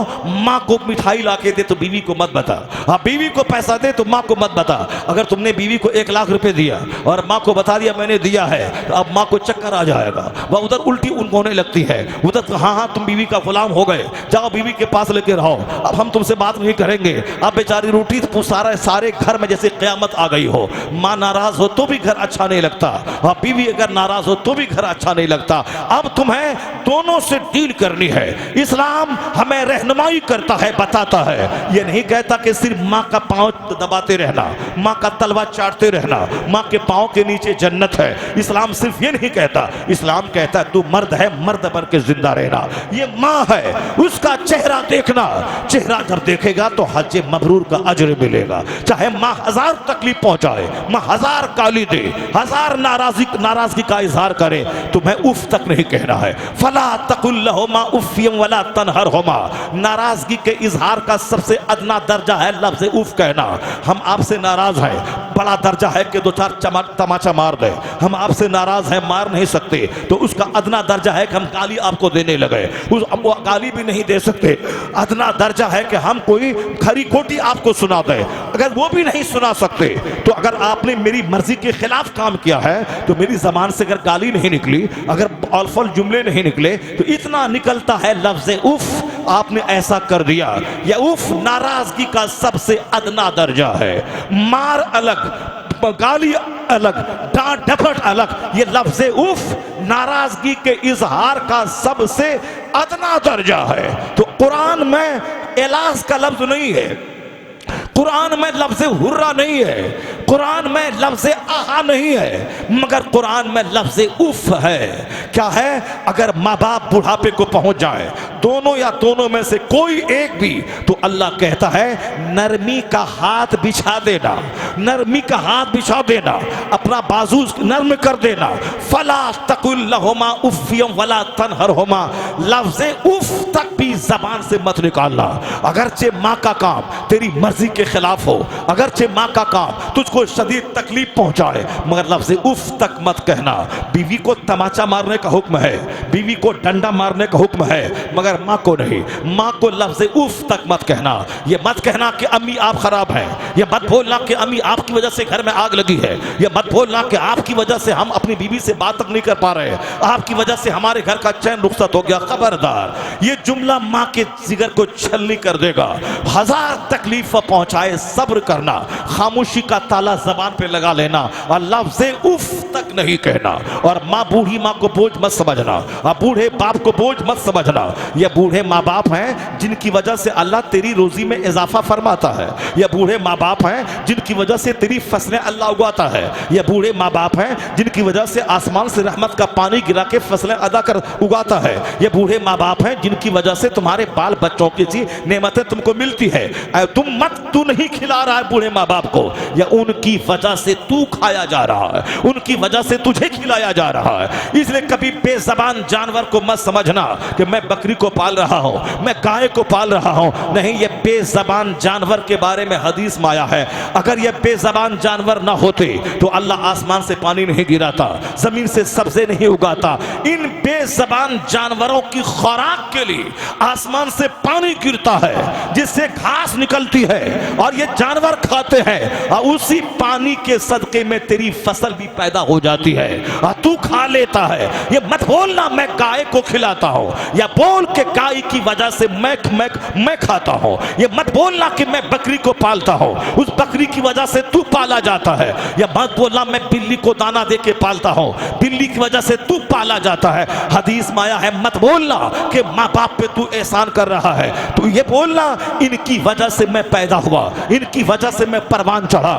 माँ को मिठाई ला के दे तो बीवी को मत बता, हाँ बीवी को पैसा दे तो माँ को मत बता। अगर तुमने बीवी को 1 लाख रुपए दिया और माँ को बता दिया मैंने दिया है, तो अब माँ को चक्कर आ जाएगा, वह उधर उल्टी होने लगती है, उधर हाँ तुम बीवी का गुलाम हो गए, जाओ बीवी के पास लेके रहो, अब हम तुमसे बात नहीं करेंगे। अब बेचारी रोटी तो सारे घर में जैसे क़यामत आ गई हो। माँ नाराज हो तो भी घर अच्छा नहीं लगता, और बीवी अगर नाराज हो तो भी घर अच्छा नहीं लगता। अब तुम्हें दोनों से डील करनी है। इस्लाम हमें रहनुमाई करता है, बताता है, ये नहीं कहता कि सिर्फ माँ का पांव दबाते रहना, माँ का तलवा चाटते रहना, माँ के पांव के नीचे जन्नत है। इस्लाम सिर्फ ये नहीं कहता, इस्लाम कहता है तू मर्द है, मर्द बन के जिंदा रहना। ये माँ है, उसका चेहरा देखना, चेहरा जब देखेगा तो हज मबरूर का अजर मिलेगा। चाहे माँ 1000 तकलीफ पहुंचाए, माँ 1000 गाली दे, 1000 नाराजगी का इजहार करे, तुम्हें उफ तक नहीं कहना है। फला तकुल लहुमा उफ़्फ़ियम वला तनहरहुमा। नाराजगी के इजहार का सबसे अदना दर्जा है लफ्ज़ उफ कहना। हम आपसे नाराज हैं, बड़ा दर्जा है कि 2-4 तमाचा मार दे। हम आपसे नाराज हैं, मार नहीं सकते, तो उसका अदना दर्जा है कि हम गाली आपको देने लगे, वो गाली भी नहीं दे सकते। अदना दर्जा है कि हम कोई खरी खोटी आपको सुना दे, अगर वो भी नहीं सुना सकते, तो अगर आपने मेरी मर्जी के खिलाफ काम किया है, तो मेरी जबान से अगर गाली नहीं निकली, अगर अलफल जुमले नहीं निकले, तो इतना निकलता है लफ्ज़ उफ, आपने ऐसा कर दिया। यह उफ नाराजगी का सबसे अदना दर्जा है। मार अलग, गाली अलग, डांट डपट अलग, ये लफ्ज़ उफ नाराजगी के इजहार का सबसे अदना दर्जा है। तो कुरान में इलाज का लफ्ज नहीं है, कुरान में लफ्ज़ हुर्रा नहीं है, कुरान में लफ्ज़ आहा नहीं है, मगर कुरान में लफ्ज़ उफ है। क्या है? अगर माँ बाप बुढ़ापे को पहुंच जाए, दोनों या दोनों में से कोई एक भी, तो अल्लाह कहता है नरमी का हाथ बिछा देना, नरमी का हाथ बिछा देना, अपना बाजू नर्म कर देना। फला तकुल लहुमा उफ़्फ़ियम वला तनहरहुमा। लफ्ज़ उफ तक भी जबान से मत निकालना। अगरचे माँ का काम तेरी मर्जी के खिलाफ हो, अगरचे माँ का काम तुझको को शदीद तकलीफ पहुंचाए मगर लफ्ज़ उफ तक मत कहना। बीवी को तमाचा मारने का हुक्म है, बीवी को डंडा मारने का हुक्म है, मगर माँ को नहीं। माँ को लफ्ज़ उफ तक मत कहना। ये मत कहना कि अम्मी आप खराब हैं, ये मत बोलना कि अम्मी आपकी वजह से घर में आग लगी है, ये मत बोलना कि आपकी वजह से हम अपनी बीवी से बात तक नहीं कर पा रहे, आपकी वजह से हमारे घर का चैन रुखसत हो गया। खबरदार, ये जुमला माँ के जिगर को छलनी कर देगा। हजार तकलीफ पहुंचाए सब्र करना, खामोशी का ताला जबान पे लगा लेना और लफ्ज़ उफ तक नहीं कहना। और माँ, बूढ़ी माँ को बोझ मत समझना और बूढ़े बाप को बोझ मत समझना। ये बूढ़े माँ बाप हैं जिनकी वजह से अल्लाह तेरी रोजी में इजाफा फरमाता है। ये बूढ़े माँ बाप हैं जिनकी वजह से तेरी फसलें अल्लाह उगाता है। ये बूढ़े माँ बाप हैं जिनकी वजह से आसमान से रहमत का पानी गिरा के फसलें अदा कर उगाता है। ये बूढ़े माँ बाप हैं जिनकी वजह से तुम्हारे बाल बच्चों की सी नेमतें तुमको मिलती है। तू नहीं खिला रहा है बूढ़े माँ बाप को, या उनकी वजह से तू खाया जा रहा है, उनकी वजह से तुझे खिलाया जा रहा है। इसलिए कभी बेज़बान जानवर को मत समझना कि मैं बकरी को पाल रहा हूं, मैं गाय को पाल रहा हूं। नहीं, ये बेज़बान जानवर के बारे में हदीस में आया है, अगर ये बेज़बान जानवर ना होते तो अल्लाह आसमान से पानी नहीं गिराता, जमीन से सब्ज़े नहीं उगाता। इन बेज़बान जानवरों की खुराक के लिए आसमान से पानी गिरता है, जिससे घास निकलती है और ये जानवर खाते हैं, और उसी पानी के सदके में तेरी फसल भी पैदा हो जाती है और तू खा लेता है। ये मत बोलना मैं गाय को खिलाता हूं, या बोल के गाय की वजह से मैं खाता हूं। ये मत बोलना कि मैं बकरी को पालता हूं, उस बकरी की वजह से तू पाला जाता है। या मत बोलना मैं बिल्ली को दाना दे के पालता हूं, बिल्ली की वजह से तू पाला जाता है। हदीस में आया है मत बोलना कि माँ बाप पे तू एहसान कर रहा है, तू ये बोलना इनकी वजह से मैं पैदा हुआ, इनकी वजह से मैं परवान चढ़ा।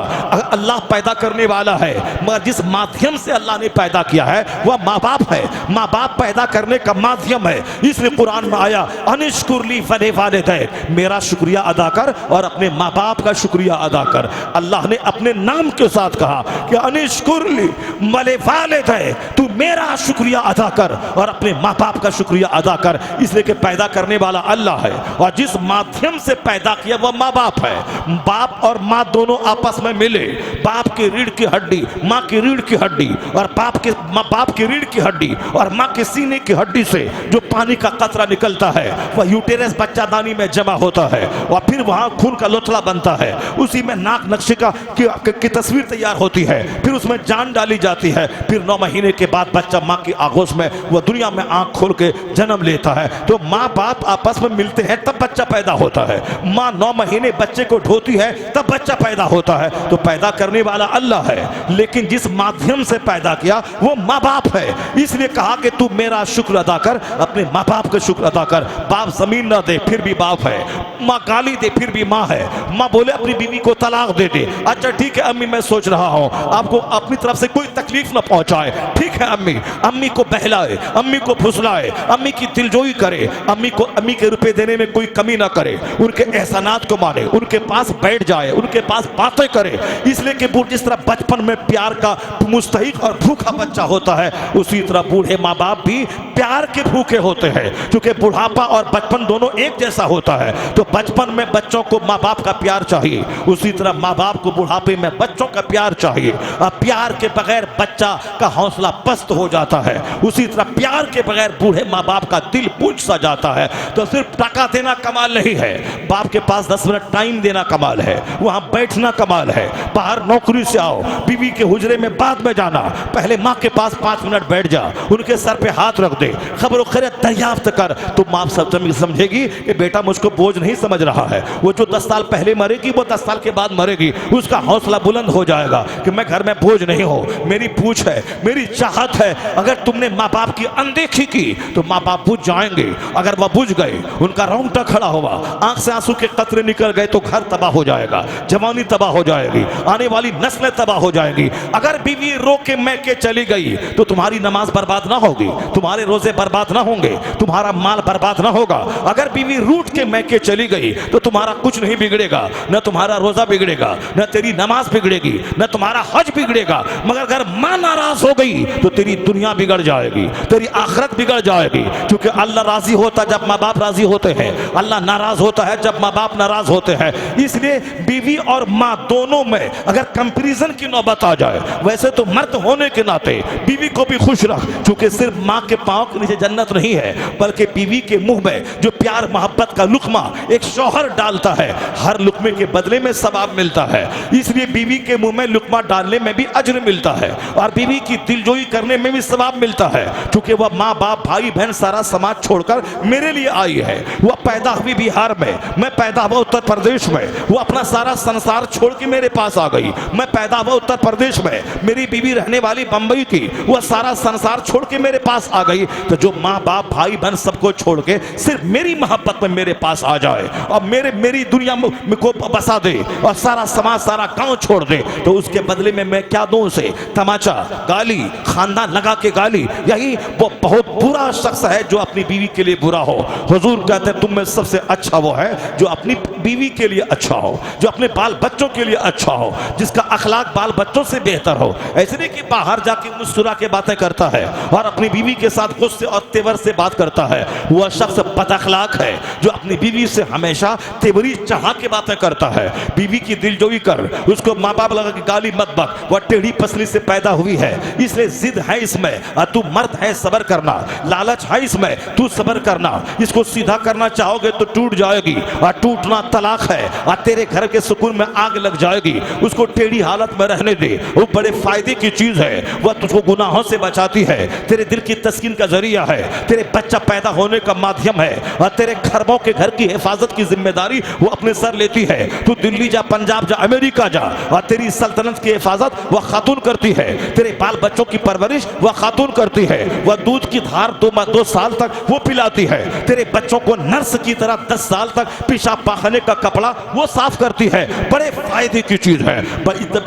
अल्लाह पैदा करने वाला है, मगर जिस माध्यम से अल्लाह ने पैदा किया है वह माँ बाप है। माँ बाप पैदा करने का माध्यम है। इसलिए कुरान में आया अनिश्कुरली वले वालिदैन, मेरा शुक्रिया अदा कर और अपने माँ बाप का शुक्रिया अदा कर। अल्लाह ने अपने नाम के साथ कहा कि अनिश्कुरली वले वालिदैन, तू मेरा शुक्रिया अदा कर और अपने माँ बाप का शुक्रिया अदा कर। इसलिए कि पैदा करने वाला अल्लाह है और जिस माध्यम से पैदा किया वह माँ बाप है। बाप और माँ दोनों आपस में मिले, बाप की रीढ़ की हड्डी, माँ की रीढ़ की हड्डी, और बाप की रीढ़ की हड्डी और माँ के सीने की हड्डी से जो पानी का कतरा निकलता है वह यूटेरस बच्चादानी में जमा होता है और फिर वहाँ खून का लोथड़ा बनता है। उसी में नाक नक्शिका की तस्वीर तैयार होती है, फिर उसमें जान डाली जाती है। फिर 9 महीने के बाद बच्चा माँ की आगोश में वह दुनिया में आंख खोल के जन्म लेता है। तो माँ बाप आपस में मिलते हैं तब बच्चा पैदा होता है। माँ 9 महीने बच्चे को ढोती है तब बच्चा पैदा होता है। तो पैदा करने वाला अल्लाह है, लेकिन जिस माध्यम से पैदा किया वो माँ बाप है। इसलिए कहा कि तू मेरा शुक्र अदा कर, अपने माँ बाप का शुक्र अदा कर। बाप जमीन ना दे फिर भी बाप है, माँ गाली दे फिर भी माँ है, माँ बोले अपनी बीवी को तलाक दे दे, अच्छा ठीक है अम्मी मैं सोच रहा हूँ आपको अपनी तरफ से कोई तकलीफ ना पहुंचाए, ठीक है अम्मी। अम्मी को बहलाए, अम्मी को फुसलाए, अम्मी की दिलजोई करे, अम्मी के रुपए देने में कोई कमी ना करे, उनके एहसानात को माने, उनके पास बैठ जाए, उनके पास बातें करे। इसलिए कि जिस तरह बचपन में प्यार का मुस्तहिक और भूखा बच्चा होता है, उसी तरह बूढ़े माँ बाप भी प्यार के भूखे होते हैं। क्योंकि बुढ़ापा और बचपन दोनों एक जैसा होता है, तो बचपन में बच्चों को माँ बाप का प्यार चाहिए, उसी तरह माँ बाप को बुढ़ापे में बच्चों का प्यार चाहिए। और प्यार के बगैर बच्चा का हौसला पस्त हो जाता है, उसी तरह प्यार के बगैर बूढ़े माँ बाप का दिल पूछ सा जाता है। तो सिर्फ टका देना कमाल नहीं है, बाप के पास 10 मिनट टाइम देना कमाल है, वहां बैठना कमाल है। बाहर नौकरी से आओ, बीवी के हुजरे में बाद में जाना, पहले माँ के पास 5 मिनट बैठ जा, उनके सर पे हाथ रख दे, खबर खैरियत दरियाफ्त कर। तो माँ समझेगी कि बेटा मुझको बोझ नहीं समझ रहा है। वो जो 10 साल पहले मरेगी वो 10 साल के बाद मरेगी, उसका हौसला बुलंद हो जाएगा कि मैं घर में बोझ नहीं हूँ, मेरी पूछ है, मेरी चाहत है। अगर तुमने माँ बाप की अनदेखी की तो माँ बाप बुझ जाएंगे। अगर वह बुझ गए, उनका रोंगटा खड़ा हुआ, आंख से आंसू के कतरे निकल गए, तो घर तबाह हो जाएगा, जवानी तबाह हो जाएगी, आने वाली नस्लें तबाह हो जाएंगी। अगर बीवी रो के मैके चली गई तो तुम्हारी नमाज बर्बाद ना होगी, तुम्हारे रोजे बर्बाद ना होंगे, तुम्हारा माल बर्बाद ना होगा। अगर बीवी रूठ के मैके चली गई तो तुम्हारा कुछ नहीं बिगड़ेगा, न तुम्हारा रोजा बिगड़ेगा, न तेरी नमाज बिगड़ेगी, न तुम्हारा हज बिगड़ेगा। मगर अगर मां नाराज हो गई तो तेरी दुनिया बिगड़ जाएगी, तेरी आखिरत बिगड़ जाएगी। क्योंकि अल्लाह राजी होता जब माँ बाप राजी होते हैं, अल्लाह नाराज होता है जब माँ बाप नाराज होते हैं। इसलिए बीवी और माँ दोनों में अगर कंपैरिजन की नौबत आ जाए, वैसे तो मर्द होने के नाते बीवी को भी खुश रख, क्योंकि सिर्फ माँ के पांव के नीचे जन्नत नहीं है, बल्कि बीवी के मुंह में जो प्यार मोहब्बत का लुकमा एक शौहर डालता है, हर लुकमे के बदले में सवाब मिलता है। इसलिए बीवी के मुंह में लुकमा डालने में भी अज्र मिलता है और बीवी की दिलजोई करने में भी सवाब मिलता है, क्योंकि वह माँ बाप भाई बहन सारा समाज छोड़कर मेरे लिए आई है। वह पैदा हुई बिहार में, मैं पैदा हुआ उत्तर प्रदेश में, वो अपना सारा संसार छोड़ के मेरे पास आ गई। मैं पैदा हुआ उत्तर प्रदेश में, मेरी बीवी रहने वाली बंबई थी, वह सारा संसार छोड़ के मेरे पास आ गई। तो जो माँ बाप भाई बहन सबको छोड़ के सिर्फ मेरी मोहब्बत में मेरे पास आ जाए और मेरी दुनिया में को बसा दे और सारा समाज सारा गांव छोड़ दे, तो उसके बदले में मैं क्या दूं उसे? तमाचा, गाली, खानदान लगा के गाली। यही वो बहुत बुरा शख्स है जो अपनी बीवी के लिए बुरा हो। हुजूर कहते हैं तुम में सबसे अच्छा वो है जो अपनी बीवी के लिए अच्छा हो, जो अपने बाल बच्चों के लिए अच्छा हो, जिसका अखलाक बाल बच्चों से बेहतर हो। ऐसे नहीं कि बाहर जाके मुस्कुरा के बातें करता है और अपनी बीवी के साथ गुस्से और तेवर से बात करता है। वह शख्स बदअखलाक है जो अपनी बीवी से हमेशा तेवरी चाह के बातें करता है। बीवी की दिलजोई कर, उसको माँ बाप लगा के गाली मत बक, वह टेढ़ी पसली से पैदा हुई है, इसलिए जिद है इसमें और तू मर्द है, सबर करना। लालच है इसमें, तू सबर करना। इसको सीधा करना चाहोगे तो टूट जाएगी और टूटना तलाक है और तेरे घर के सुकून में आग लग जाएगी। उसको टेढ़ी हालत में रहने दे, वो बड़े फायदे की चीज है। वह तुझको गुनाहों से बचाती है, तेरे दिल की तस्कीन का जरिया है, तेरे बच्चा पैदा होने का माध्यम है और तेरे खरबों के घर की हिफाजत की जिम्मेदारी वो अपने सर लेती है। तू दिल्ली जा, पंजाब जा, अमेरिका जा और तेरी सल्तनत की हिफाजत वह खातून करती है। तेरे बाल बच्चों की परवरिश वह खातून करती है। वह दूध की धार 2 साल तक वो पिलाती है। तेरे बच्चों को नर्स की तरह 10 साल तक पेशाब पाखने का कपड़ा वो साफ करती है। बड़े फायदे की चीज है,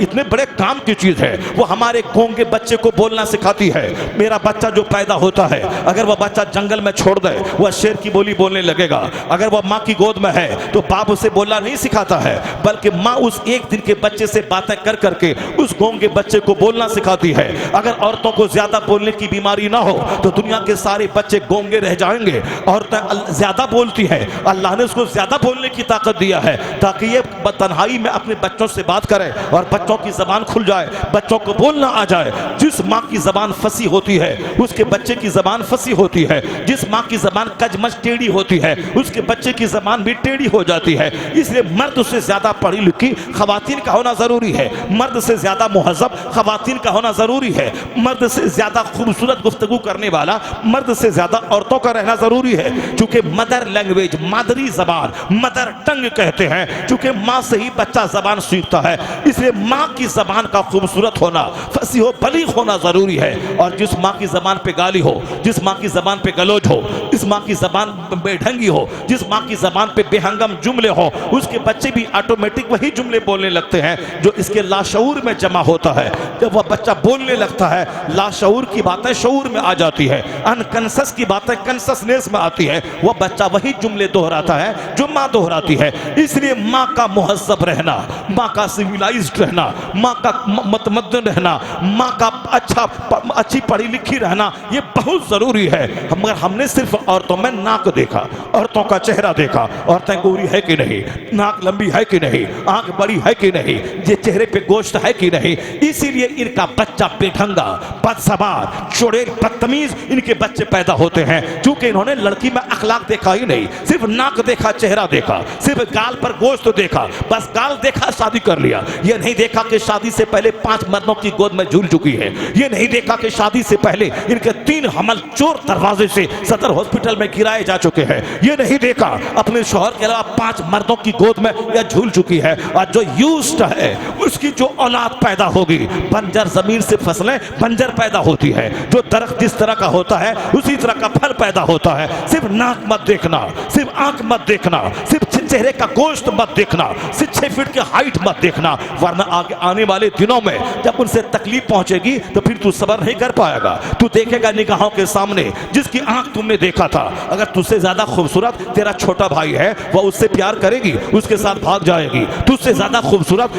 इतने बड़े काम की चीज है। वो हमारे गूंगे बच्चे को बोलना सिखाती है। मेरा बच्चा जो पैदा होता है, अगर वह बच्चा जंगल में छोड़ दे वह शेर की बोली बोलने लगेगा। अगर वह माँ की गोद में है तो बाप उसे बोलना नहीं सिखाता है, बल्कि माँ उस एक दिन के बच्चे से बातें कर करके उस गूंगे बच्चे को बोलना सिखाती है। अगर औरतों को ज्यादा बोलने की बीमारी ना हो तो दुनिया के सारे बच्चे गूंगे रह जाएंगे। औरतें ज्यादा बोलती है, अल्लाह ने उसको ज्यादा बोलने की ताकत दिया है ताकि ये तन्हाई में अपने बच्चों से बात करे और बच्चों की जबान खुल जाए, बच्चों को बोलना आ जाए। जिस माँ की जबान फंसी होती है उसके बच्चे की जबान फंसी होती है। जिस माँ की जबान कजमज टेढ़ी होती है उसके बच्चे की जबान भी टेढ़ी हो जाती है। इसलिए मर्द से ज्यादा पढ़ी लिखी खवातीन का होना जरूरी है, मर्द से ज्यादा मुहज़्ज़ब खवातीन का होना जरूरी है, मर्द से ज्यादा खूबसूरत गुफ्तगू करने वाला मर्द से ज्यादा औरतों का रहना जरूरी है। क्योंकि मदर लैंग्वेज, मादरी जबान, मदर टंग कहते हैं, क्योंकि माँ से ही बच्चा जबान सीखता है। इसलिए माँ की जबान का खूबसूरत होना, फसी हो, बलीग होना जरूरी है। और जिस माँ की जबान पे गाली हो, जिस माँ की जबान पे गलोज हो, जिस माँ की जबान बेढंगी हो, जिस माँ की जबान पे बेहंगम जुमले हो, उसके बच्चे भी ऑटोमेटिक वही जुमले बोलने लगते हैं जो इसके लाशऊर में जमा होता है। जब वह बच्चा बोलने लगता है, लाशऊर की बातें शऊर में आ जाती है, अनकंसस की बातें कंससनेस में आती है। वह बच्चा वही जुमले दोहराता है जो माँ दोहराती है। इसलिए माँ का मुहज़्ज़ब रहना, माँ का सिविलाइज्ड रहना, माँ का मतमद्दन रहना, माँ का अच्छी पढ़ी लिखी रहना, ये बहुत जरूरी है। मगर हमने सिर्फ औरतों में नाक देखा, औरतों का चेहरा देखा, औरतें गोरी है कि नहीं, नाक लंबी है कि नहीं, आंख बड़ी है कि नहीं, ये चेहरे पे गोश्त है कि नहीं। इसीलिए इनका बच्चा बेढंगा, बदसबार, चुड़ैल, बदतमीज इनके बच्चे पैदा होते हैं, क्योंकि इन्होंने लड़की में अखलाक देखा ही नहीं, सिर्फ नाक देखा, चेहरा देखा, सिर्फ गाल पर गोश्त देखा, बस गाल देखा शादी कर लिया। ये नहीं देखा कि शादी से पहले 5 मर्दों की गोद में झूल चुकी है। ये नहीं देखा कि शादी से पहले इनके 3 हमल चोर दरवाजे से सदर हॉस्पिटल में गिराए जा चुके हैं। ये नहीं देखा अपने शौहर के अलावा 5 मर्दों की गोद में यह झूल चुकी है। और जो यूज्ड है उसकी जो औलाद पैदा होगी, बंजर जमीन से फसलें बंजर पैदा होती है। जो दरख्त जिस तरह का होता है उसी तरह का फल पैदा होता है। सिर्फ नाक मत देखना, सिर्फ आंख मत देखना, सिर्फ चेहरे का गोश्त मत देखना, सिर्फ 6 फीट की हाइट मत देखना, वरना आगे आने वाले दिनों में जब उनसे तकलीफ पहुंचेगी तो फिर तू सब्र नहीं कर पाएगा। तू देखेगा निगाहों के सामने जिसकी आंख तुमने देखा था, अगर तुझसे ज्यादा खूबसूरत तेरा छोटा भाई है, वह उससे प्यार करेगी, उसके साथ भाग जाएगी। तुझसे ज्यादा खूबसूरत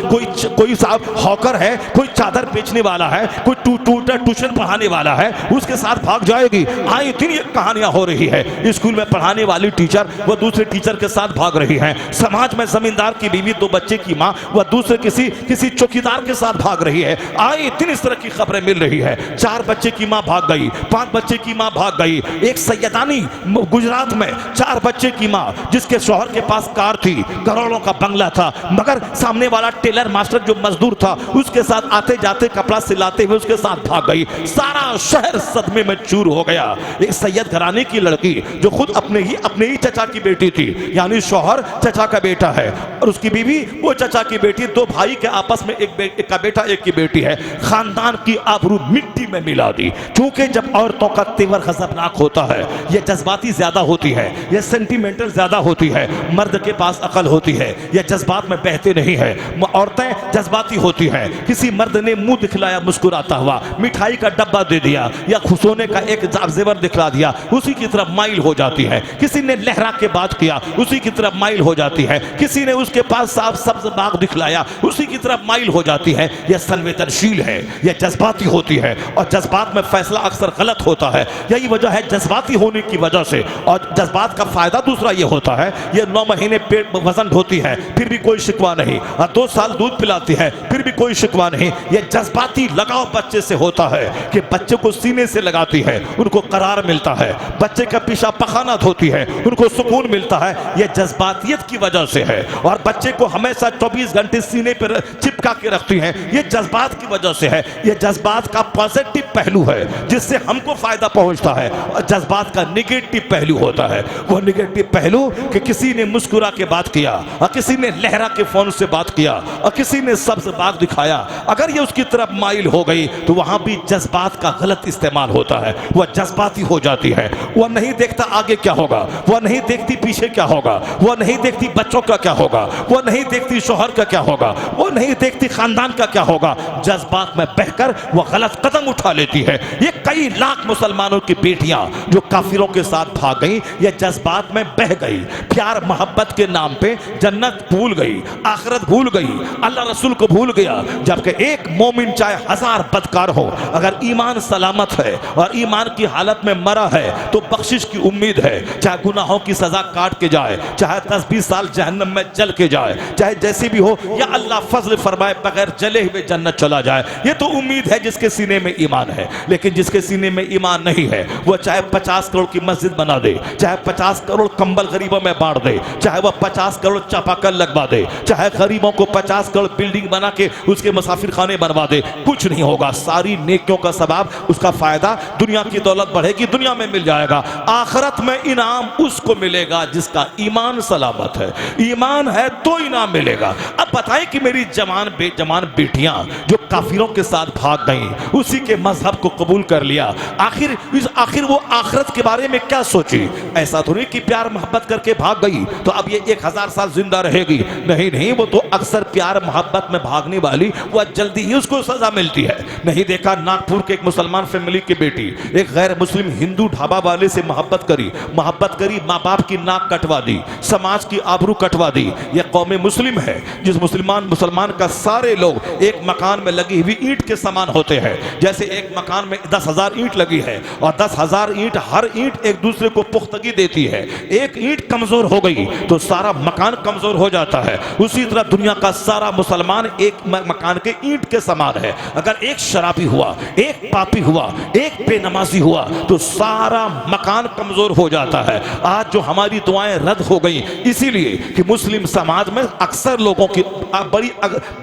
कोई साहब हॉकर है, कोई चादर बेचने वाला है, कोई ट्यूशन पढ़ाने वाला है, उसके साथ भाग जाएगी। आए दिन ये कहानियां हो रही है। स्कूल में पढ़ाने वाली टीचर वह दूसरे टीचर के साथ भाग रही है। समाज में जमींदार की बीवी, 2 बच्चे की माँ, वह दूसरे किसी चौकीदार के साथ भाग रही है। आए दिन इस तरह की खबरें मिल रही है। 4 बच्चे की माँ भाग गई, 5 बच्चे की माँ भाग गई। एक सैयदानी गुजरात में 4 बच्चे की माँ, जिसके शौहर के पास कार थी, करोड़ों का बंगला था, मगर सामने वाला टेलर मास्टर जो मजदूर था, उसके साथ आते जाते कपड़ा सिलाते हुए उसके साथ भाग गई। सारा शहर सदमे में चूर हो गया। एक सैयद घराने की लड़की जो खुद अपने ही चचा की बेटी थी, यानी शौहर चचा का बेटा है और उसकी बीवी वो चचा की बेटी, 2 भाई के आपस में एक का बेटा एक की बेटी है। खानदान की आबरू मिट्टी में मिला दी। क्योंकि जब औरतों का तेवर खतरनाक होता है, यह जज्बाती ज्यादा होती है, यह सेंटिमेंटल ज्यादा होती है। मर्द के पास अकल होती है, यह जज्बात में बहते नहीं है। औरतें जज्बाती होती हैं। किसी मर्द ने मुंह दिखलाया मुस्कुराता हुआ, मिठाई का डब्बा दे दिया या सोने का एक जेवर दिखला दिया, उसी की तरफ माइल हो जाती है। किसी ने लहरा के बात किया, उसी की तरफ माइल हो जाती है। किसी ने उसके पास साफ सब्ज बाग दिखलाया, उसी की तरफ माइल हो जाती है। यह संवेदनशील है, यह जज्बाती होती है और जज्बात में फैसला अक्सर गलत होता है। यही वजह है जज्बाती होने की वजह से। और जज्बात का फायदा दूसरा यह होता है, यह 9 महीने पेट वजन ढोती है फिर भी कोई शिकवा नहीं, और 2 साल दूध पिलाती है फिर भी कोई शिकवा नहीं। यह जज्बाती लगाव बच्चे से होता है कि बच्चे को सीने से लगाती है, उनको करार मिलता है। बच्चे का पीछा पखाना धोती है, उनको सुकून मिलता है। यह जज्बातियत की वजह से है। और बच्चे को हमेशा 24 घंटे सीने पर चिपका के रखती है, यह जज्बात की वजह से है। यह जज्बात का पॉजिटिव पहलू है जिससे हमको फायदा पहुंचता है, और जज्बात का निगेटिव पहलू होता है। वह निगेटिव पहलू कि किसी ने मुस्कुरा के बात किया, और किसी ने लहरा के फोन से बात किया, और किसी ने सब्ज बाग दिखाया, अगर ये उसकी तरफ माइल हो गई तो वहां भी जज्बात का गलत इस्तेमाल होता है। वह जज्बाती हो जाती है। वह नहीं देखता आगे क्या होगा, वह नहीं देखती पीछे क्या होगा, वह नहीं देखती बच्चों का क्या होगा, वह नहीं देखती शौहर का क्या होगा, वह नहीं देखती खानदान का क्या होगा। जज्बात में बहकर वह गलत कदम उठा लेती है। ये कई लाख मुसलमानों की बेटियां जो काफिरों के साथ भाग गई, यह जज्बात में बह गई। प्यार मोहब्बत के नाम पे जन्नत भूल गई, आखिरत भूल गई, अल्लाह रसूल को भूल गया। जबकि एक मोमिन चाहे 1000 बदकार हो, अगर ईमान सलामत है और ईमान की हालत में मरा है तो बख्शिश की उम्मीद है। चाहे गुनाहों की सजा काट के जाए, चाहे 10-20 साल जहन्नम में जल के जाए, चाहे जैसी भी हो, या अल्लाह फजल फरमाए बगैर जले हुए जन्नत चला जाए। ये तो उम्मीद है जिसके सीने में ईमान है। लेकिन जिसके सीने में ईमान नहीं है, वह चाहे 50 करोड़ की मस्जिद बना दे, चाहे 50 करोड़ कंबल गरीबों में बांट दे, चाहे वह 50 करोड़ चापाकल लगवा दे, चाहे गरीबों को 50 करोड़ बिल्डिंग बना के उसके मुसाफिर खाने बनवा दे, कुछ नहीं होगा। सारी नेकियों का सवाब, उसका फायदा, दुनिया की दौलत बढ़ेगी, दुनिया में मिल जाएगा। आखिरत में इनाम उसको मिलेगा जिसका ईमान सलामत है। ईमान है तो इनाम मिलेगा। अब बताएं कि मेरी जवान बेटियां जो काफिरों के साथ भाग गईं, उसी के मजहब को कबूल कर लिया, आखिर वो आखिरत के बारे में क्या सोची? ऐसा तो नहीं कि प्यार मोहब्बत करके भाग गई तो अब ये 1000 साल जिंदा रहेगी। नहीं, वो तो अक्सर प्यार मोहब्बत में भागने वाली, वह जल्दी ही उसको सजा मिलती है। नहीं देखा नागपुर के एक मुसलमान फैमिली की बेटी एक गैर मुस्लिम हिंदू ढाबा वाले से मोहब्बत करी, माँ बाप की नाक कटवा दी, समाज की आबरू कटवा दी। यह कौम मुस्लिम है जिस मुसलमान का सारे लोग एक मकान में लगी हुई ईंट के समान होते हैं। जैसे एक मकान में 10,000 ईंट लगी है और 10,000 ईंट, हर ईंट एक दूसरे को पुख्तगी देती है। एक ईंट कमजोर हो गई तो सारा मकान कमजोर हो जाता है। उसी तरह दुनिया का सारा मुसलमान एक मकान के ईंट के समान है। अगर एक शराबी हुआ, एक पापी हुआ, एक बेनमाजी हुआ तो सारा मकान कमजोर हो जाता है। आज जो हमारी दुआएं रद्द हो गई इसीलिए कि मुस्लिम समाज में अक्सर लोगों की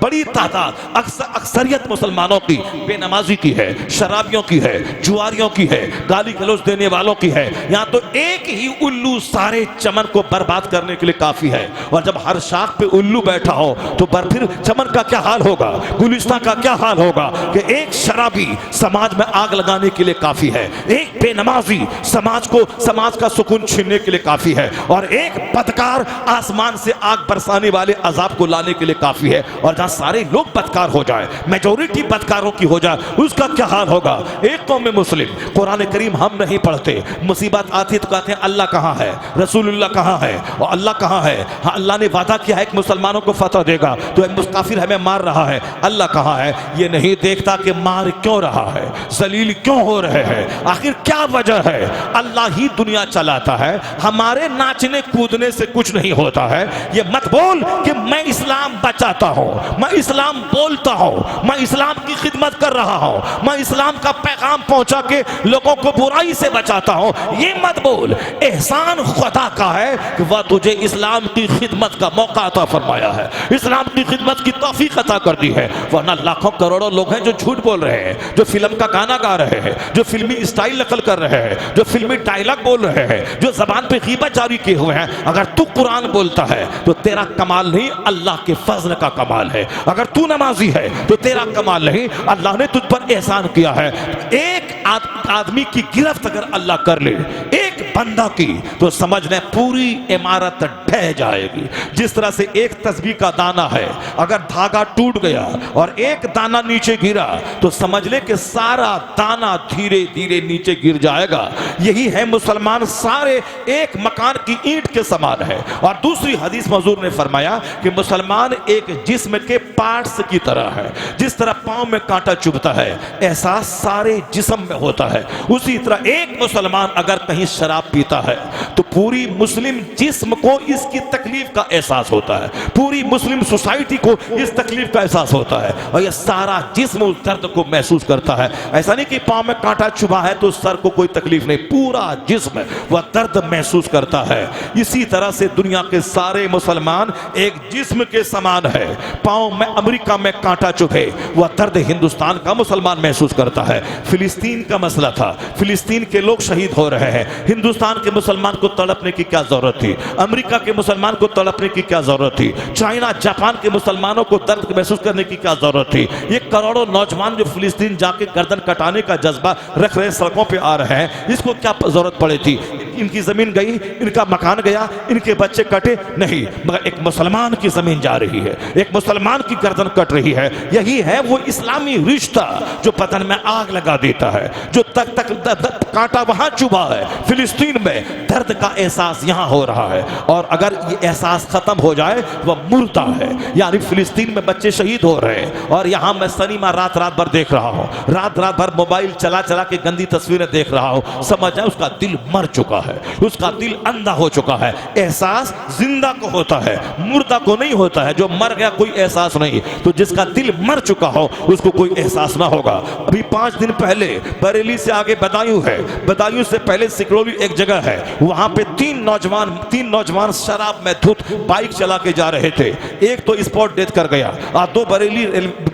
बड़ी तादाद, अक्सरियत मुसलमानों की बेनमाजी की है, शराबियों की है, है, जुआरियों की है, गाली गलौज देने वालों की है। यहाँ तो एक ही उल्लू सारे चमन को बर्बाद करने के लिए काफी है। और जब हर शाख पे उल्लू बैठा हो तो फिर चमन का क्या हाल होगा, गुलिस्तान का क्या हाल होगा कि एक शराबी समाज में आग लगाने के लिए काफी है, एक बेनमाजी समाज का सुकून छीनने के लिए काफी है, और एक बदकार आसमान से आग बरसाने वाले अजाब को लाने के लिए काफी है। और जहां सारे लोग बदकार हो जाए, मेजॉरिटी बदकारों की हो जाए, उसका क्या हाल होगा। एक कौम में मुस्लिम कुरान करीम हम नहीं पढ़ते, मुसीबत आती तो कहते हैं अल्लाह कहाँ है, रसूलुल्लाह कहाँ है, और अल्लाह कहाँ है। हाँ, अल्लाह ने वादा किया है कि मुसलमानों को फतह देगा, तो एक काफिर हमें मार रहा है, अल्लाह कहाँ है। ये नहीं देखता कि मार क्यों रहा है, जलील क्यों हो रहे हैं, आखिर क्या वजह है। अल्लाह ही दुनिया चलाता है, हमारे नाचने कूदने से कुछ नहीं होता है। ये मत बोल कि मैं इस्लाम बचाता हूं, मैं इस्लाम बोलता हूं, मैं इस्लाम की खिदमत कर रहा हूं, मैं इस्लाम का पैगाम पहुंचा के लोगों को बुराई से बचाता हूं। ये मत बोल। एहसान खुदा का है कि वह तुझे इस्लाम की खिदमत का मौका अता फरमाया है, इस्लाम की खिदमत की तौफीक अता कर दी है। वरना लाखों करोड़ों लोग हैं जो झूठ बोल रहे हैं, जो फिल्म का गाना गा रहे हैं, जो फिल्मी स्टाइल नकल कर रहे हैं, जो फिल्मी डायलॉग बोल रहे हैं, जो जबान पे गीबत जारी किए हुए हैं। अगर तू कुरान बोलता है तो तेरा कमाल नहीं, अल्लाह के फजल का कमाल है। अगर तू नमाजी है तो तेरा कमाल नहीं, अल्लाह ने तुझ पर एहसान किया है। एक आदमी की गिरफ्त अगर अल्लाह कर ले, एक बंदा की, तो समझ ले पूरी इमारत ढह जाएगी। जिस तरह से एक तस्बीह का दाना है, अगर धागा टूट गया और एक दाना नीचे गिरा तो समझ ले कि सारा दाना धीरे धीरे नीचे गिर जाएगा। यही है मुसलमान सारे एक मकान की ईंट के समान है। और दूसरी हदीस में हुजूर ने फरमाया कि मुसलमान एक जिस्म के पार्ट्स की तरह है। जिस तरह पांव में कांटा चुभता है, एहसास सारे जिस्म में होता है, उसी तरह एक मुसलमान अगर कहीं शराब पीता है तो पूरी मुस्लिम जिस्म को इसकी तकलीफ का एहसास होता है, पूरी मुस्लिम सोसाइटी को इस तकलीफ का एहसास होता है, और यह सारा जिस्म उस दर्द को महसूस करता है। ऐसा नहीं कि पांव में कांटा चुभा है तो सर को कोई तकलीफ नहीं, पूरा जिस्म वह दर्द महसूस करता है। इसी तरह से दुनिया के सारे मुसलमान एक जिस्म के समान है। पांव में अमेरिका में कांटा चुभे, वह दर्द हिंदुस्तान का मुसलमान महसूस करता है। फिलिस्तीन का मसला था, फिलिस्तीन के लोग शहीद हो रहे हैं, हिंदुस्तान के मुसलमान को तड़पने की क्या जरूरत थी, अमेरिका के मुसलमान को तड़पने की क्या जरूरत थी, चाइना जापान के मुसलमानों को दर्द महसूस करने की क्या जरूरत थी। ये करोड़ों नौजवान जो फिलिस्तीन जाके गर्दन कटाने का जज्बा रख रहे, सड़कों पे आ रहे हैं, इसको क्या जरूरत पड़ी थी। इनकी जमीन गई, इनका मकान गया, इनके बच्चे कटे नहीं, मगर एक मुसलमान की जमीन जा रही है, एक मुसलमान की गर्दन कट रही है। यही है वो इस्लामी रिश्ता जो बदन में आग लगा देता है, जो तक कांटा वहां चुभा है फिलिस्तीन में, दर्द का एहसास यहां हो रहा है। और अगर ये एहसास खत्म हो जाए वह मुर्दा है। यानी फिलिस्तीन में बच्चे शहीद हो रहे हैं और यहां मैं सनीमा रात भर देख रहा हूं, रात भर मोबाइल चला के गंदी तस्वीरें देख रहा हूं। समझ जाए उसका दिल मर चुका है, उसका दिल अंधा हो चुका है। एहसास जिंदा को होता है, मुर्दा को नहीं होता है। जो मर गया कोई एहसास नहीं, तो जिसका दिल मर चुका हो उसको कोई एहसास ना होगा। अभी 5 दिन पहले बरेली से आगे बदायूं है, बदायूं से पहले सिकरौली एक जगह है, वहां पे 3 नौजवान शराब में धुत बाइक चला के जा रहे थे। एक तो स्पॉट डेथ कर गया और 2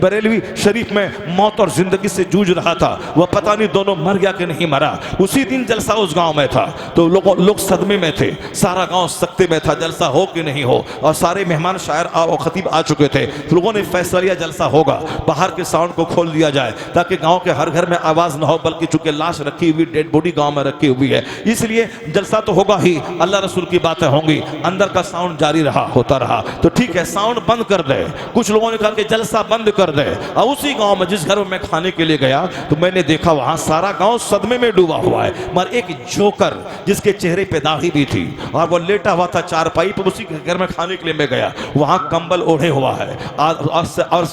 बरेलवी शरीफ में मौत और जिंदगी से जूझ रहा था। वह पता नहीं दोनों मर गया कि नहीं मरा। उसी दिन जलसा उस गांव में था तो लोग सदमे में थे, सारा गांव सख्ते में था, जलसा हो कि नहीं हो। और सारे मेहमान शायर और खतीब आ चुके थे। लोगों ने फैसला लिया जलसा होगा, बाहर के साउंड को खोल दिया जाए ताकि गांव के हर घर में आवाज ना हो, बल्कि चूंकि लाश रखी हुई, डेड बॉडी गांव में रखी हुई है, इसलिए जलसा तो होगा ही, अल्लाह रसूल की बातें होंगी। अंदर का साउंड जारी होता रहा तो ठीक है, साउंड बंद कर दे। कुछ लोगों ने कहा कि जलसा बंद कर दे। और उसी गांव में जिस घर में मैं खाने के लिए गया तो मैंने देखा वहां सारा गांव सदमे में डूबा हुआ है, मगर एक जोकर जिसके चेहरे पे दाढ़ी भी थी और वो लेटा हुआ था चारपाई पर, उसी घर में खाने के लिए मैं गया। वहां कंबल ओढ़े हुआ है और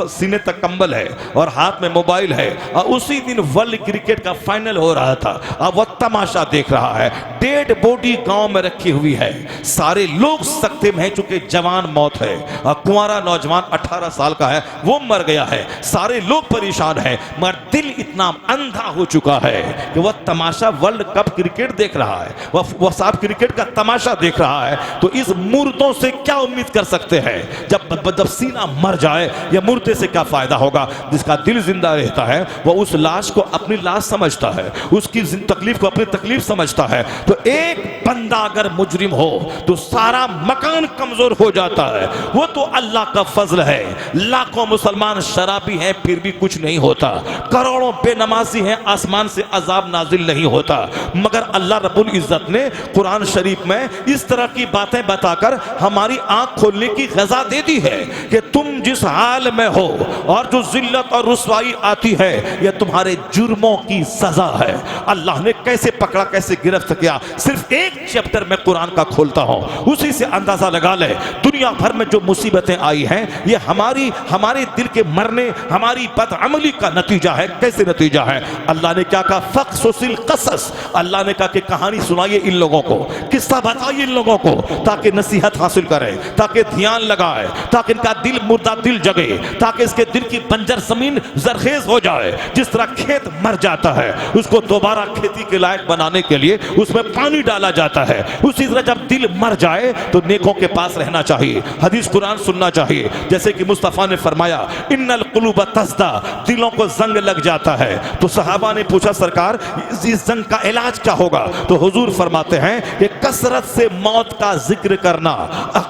सीने तक कंबल है और हाथ में मोबाइल है। और उसी दिन वर्ल्ड क्रिकेट का फाइनल हो रहा था और वह तमाशा देख रहा है। डेड बॉडी गांव में रखी हुई है, सारे लोग सख्ते में, चूंकि जवान मौत है और कुंवारा नौजवान 18 साल का है वो मर गया है। सारे लोग परेशान है, मगर दिल इतना अंधा हो चुका है कि वह तमाशा वर्ल्ड कप क्रिकेट देख रहा है, वह साहब क्रिकेट का तमाशा देख रहा रहा है तो इस मुर्दों से क्या उम्मीद कर सकते हैं? जब सीना मर जाए या मुर्दे से क्या फायदा होगा? जिसका दिल जिंदा रहता है वो उस लाश को अपनी लाश समझता है, उसकी तकलीफ को अपनी तकलीफ समझता है। तो एक बंदा अगर मुजरिम हो तो सारा मकान कमजोर हो जाता है। वो तो अल्लाह का फजल है। लाखों मुसलमान शराबी हैं फिर भी कुछ नहीं होता, करोड़ों बेनमाजी हैं आसमान से अजाब नाजिल नहीं होता। मगर अल्लाह रब्बुल इज्जत ने कुरान शरीफ में इस तरह की बातें बताकर हमारी आंख खोलने की गजा दे दी है कि तुम जिस हाल में हो और जो जिल्लत और रुसवाई आती है यह तुम्हारे जुर्मों की सजा है। अल्लाह ने कैसे पकड़ा, कैसे गिरफ्त किया, सिर्फ एक चैप्टर में कुरान का खोलता हूं, उसी से अंदाजा लगा ले दुनिया भर में जो मुसीबतें आई हैं ये हमारे दिल के मरने, हमारी बदअमली का नतीजा है। कैसे नतीजा है? अल्लाह ने क्या कहा? फ़क़्सुसिल क़सस। अल्लाह ने कहा कि कहानी सुनाइए इन लोगों को, किस्सा बताइए इन लोगों को, ताकि नसीहत हासिल करें, ताकि ध्यान लगाए, ताकि इनका दिल मुर्दा दिल जगे, ताकि इसके दिल की बंजर जमीन जरखेज हो जाए। जिस तरह खेत मर जाता है उसको दोबारा खेती के लायक बनाने के लिए उसमें पानी डाला जाता है, उसी तरह जब दिल मर जाए तो नेकों के पास रहना चाहिए, हदीस कुरान सुनना चाहिए। जैसे कि मुस्तफ़ा ने फरमाया इन्नल कुलूब तज़दा, दिलों को जंग लग जाता है। तो सहाबा ने पूछा सरकार इस जंग का इलाज क्या होगा? तो हुजूर फरमाते हैं कि कसरत से मौत का जिक्र करना,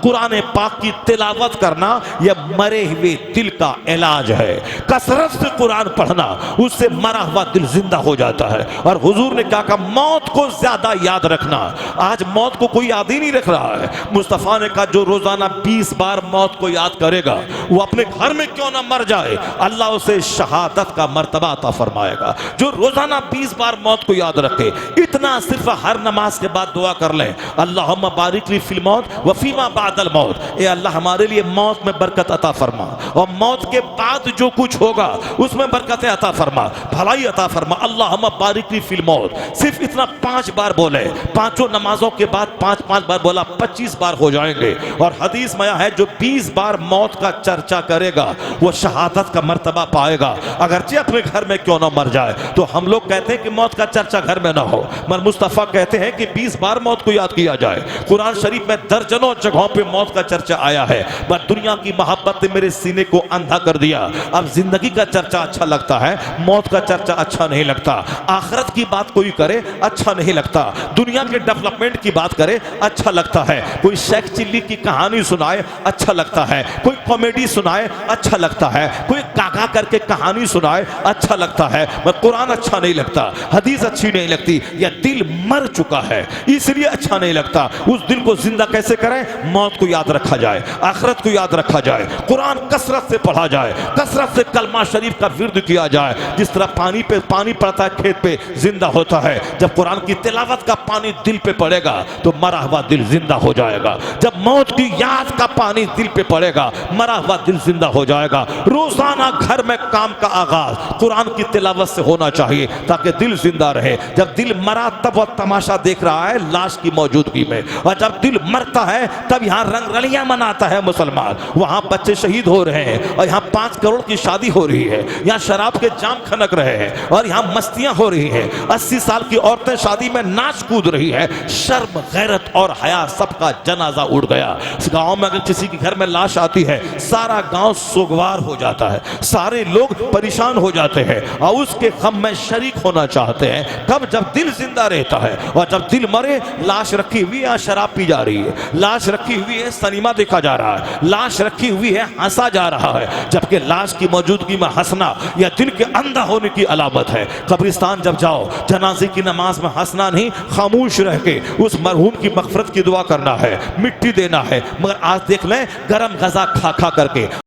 कुरान पाक की तिलावत करना, यह मरे हुए दिल का इलाज है। कसरत से कुरान पढ़ना, उससे मरा हुआ दिल जिंदा हो जाता है। और हुजूर ने क्या कहा? मौत को ज्यादा याद रखना। आज मौत को कोई याद ही नहीं रख रहा है। मुस्तफ़ा ने कहा जो रोजाना 20 बार मौत को याद करेगा वो अपने घर में क्यों ना मर जाए अल्लाह उसे शहादत का मर्तबा अता फरमाएगा। जो रोजाना 20 बार मौत को याद रखे, इतना सिर्फ हर नमाज के बाद दुआ कर ले, अल्लाहुम्मा बारिक ली फिल मौत व फीमा बादल मौत, ए अल्लाह हमारे लिए मौत में बरकत अता फरमा और मौत के बाद जो कुछ होगा उसमें बरकतें अता फरमा, भलाई अता फरमा। अल्लाहुम्मा बारिक ली फिल मौत, सिर्फ इतना 5 बार बोले, पांचों नमाजों के बाद 5-5 बार बोला, 25 बार हो जाएंगे। और हदीस में है जो 20 बार मौत का चर्चा करेगा वो शहादत का मर्तबा पाएगा, अगरचे अपने घर में क्यों ना मर जाए। तो हम लोग कहते हैं कि मौत का चर्चा घर में ना हो, मगर मुस्तफ़ा कहते हैं कि 20 बार मौत को याद किया जाए। कुरान शरीफ में दर्जनों जगहों पे मौत का चर्चा आया है, पर दुनिया की मोहब्बत ने मेरे सीने को अंधा कर दिया। अब जिंदगी का चर्चा अच्छा लगता है, मौत का चर्चा अच्छा नहीं लगता। आखिरत की बात कोई करे अच्छा नहीं लगता, दुनिया के डेवलपमेंट की बात करे अच्छा लगता है, कोई शेख चिल्ली की कहानी सुनाए अच्छा लगता है, कोई कॉमेडी सुनाए अच्छा लगता है, कोई गागा करके कहानी सुनाए अच्छा लगता है, मगर कुरान अच्छा नहीं लगता, हदीस अच्छी नहीं लगती। यह दिल मर चुका है इसलिए अच्छा नहीं लगता। उस दिल को जिंदा कैसे करें? मौत को याद रखा जाए, आखिरत को याद रखा जाए, कुरान कसरत से पढ़ा जाए, कसरत से कलमा शरीफ का विर्द किया जाए। जिस तरह पानी पे पानी पड़ता है खेत पे जिंदा होता है, जब कुरान की तिलावत का पानी दिल पे पड़ेगा तो मरा हुआ दिल जिंदा हो जाएगा। जब मौत की याद का पानी दिल पे पड़ेगा मरा हुआ दिल जिंदा हो जाएगा। रोजाना घर में काम का आगाज कुरान की तिलावत से होना चाहिए ताकि दिल जिंदा रहे। जब दिल मरा तब वह तमाशा देख रहा है लाश की मौजूदगी में, और जब दिल मरता है तब यहाँ रंगरलियां मनाता है मुसलमान। वहां बच्चे शहीद हो रहे हैं और यहाँ 5 करोड़ की शादी हो रही है, यहाँ शराब के जाम खनक रहे हैं और यहाँ मस्तियां हो रही हैं। 80 साल की औरतें शादी में नाच कूद रही है। शर्म, गैरत और हया सबका जनाजा उड़ गया। इस गांव में अगर किसी के घर में लाश आती है सारा गांव सोगवार हो जाता है, सारे लोग परेशान हो जाते हैं और उसके गम में शरीक होना चाहते हैं। कब? जब दिल जिंदा रहता है। और जब दिल मरे, लाश रखी हुई है शराब पी जा रही है, लाश रखी हुई है सिनेमा देखा जा रहा है, लाश रखी हुई है हंसा जा रहा है, जबकि लाश की मौजूदगी में हंसना या दिल के अंधा होने की अलामत है। कब्रिस्तान जब जाओ जनाजे की नमाज में हंसना नहीं, खामोश रह के उस मरहूम की मगफरत की दुआ करना है, मिट्टी देना है। मगर आज देख लें गरम गजा खा खा करके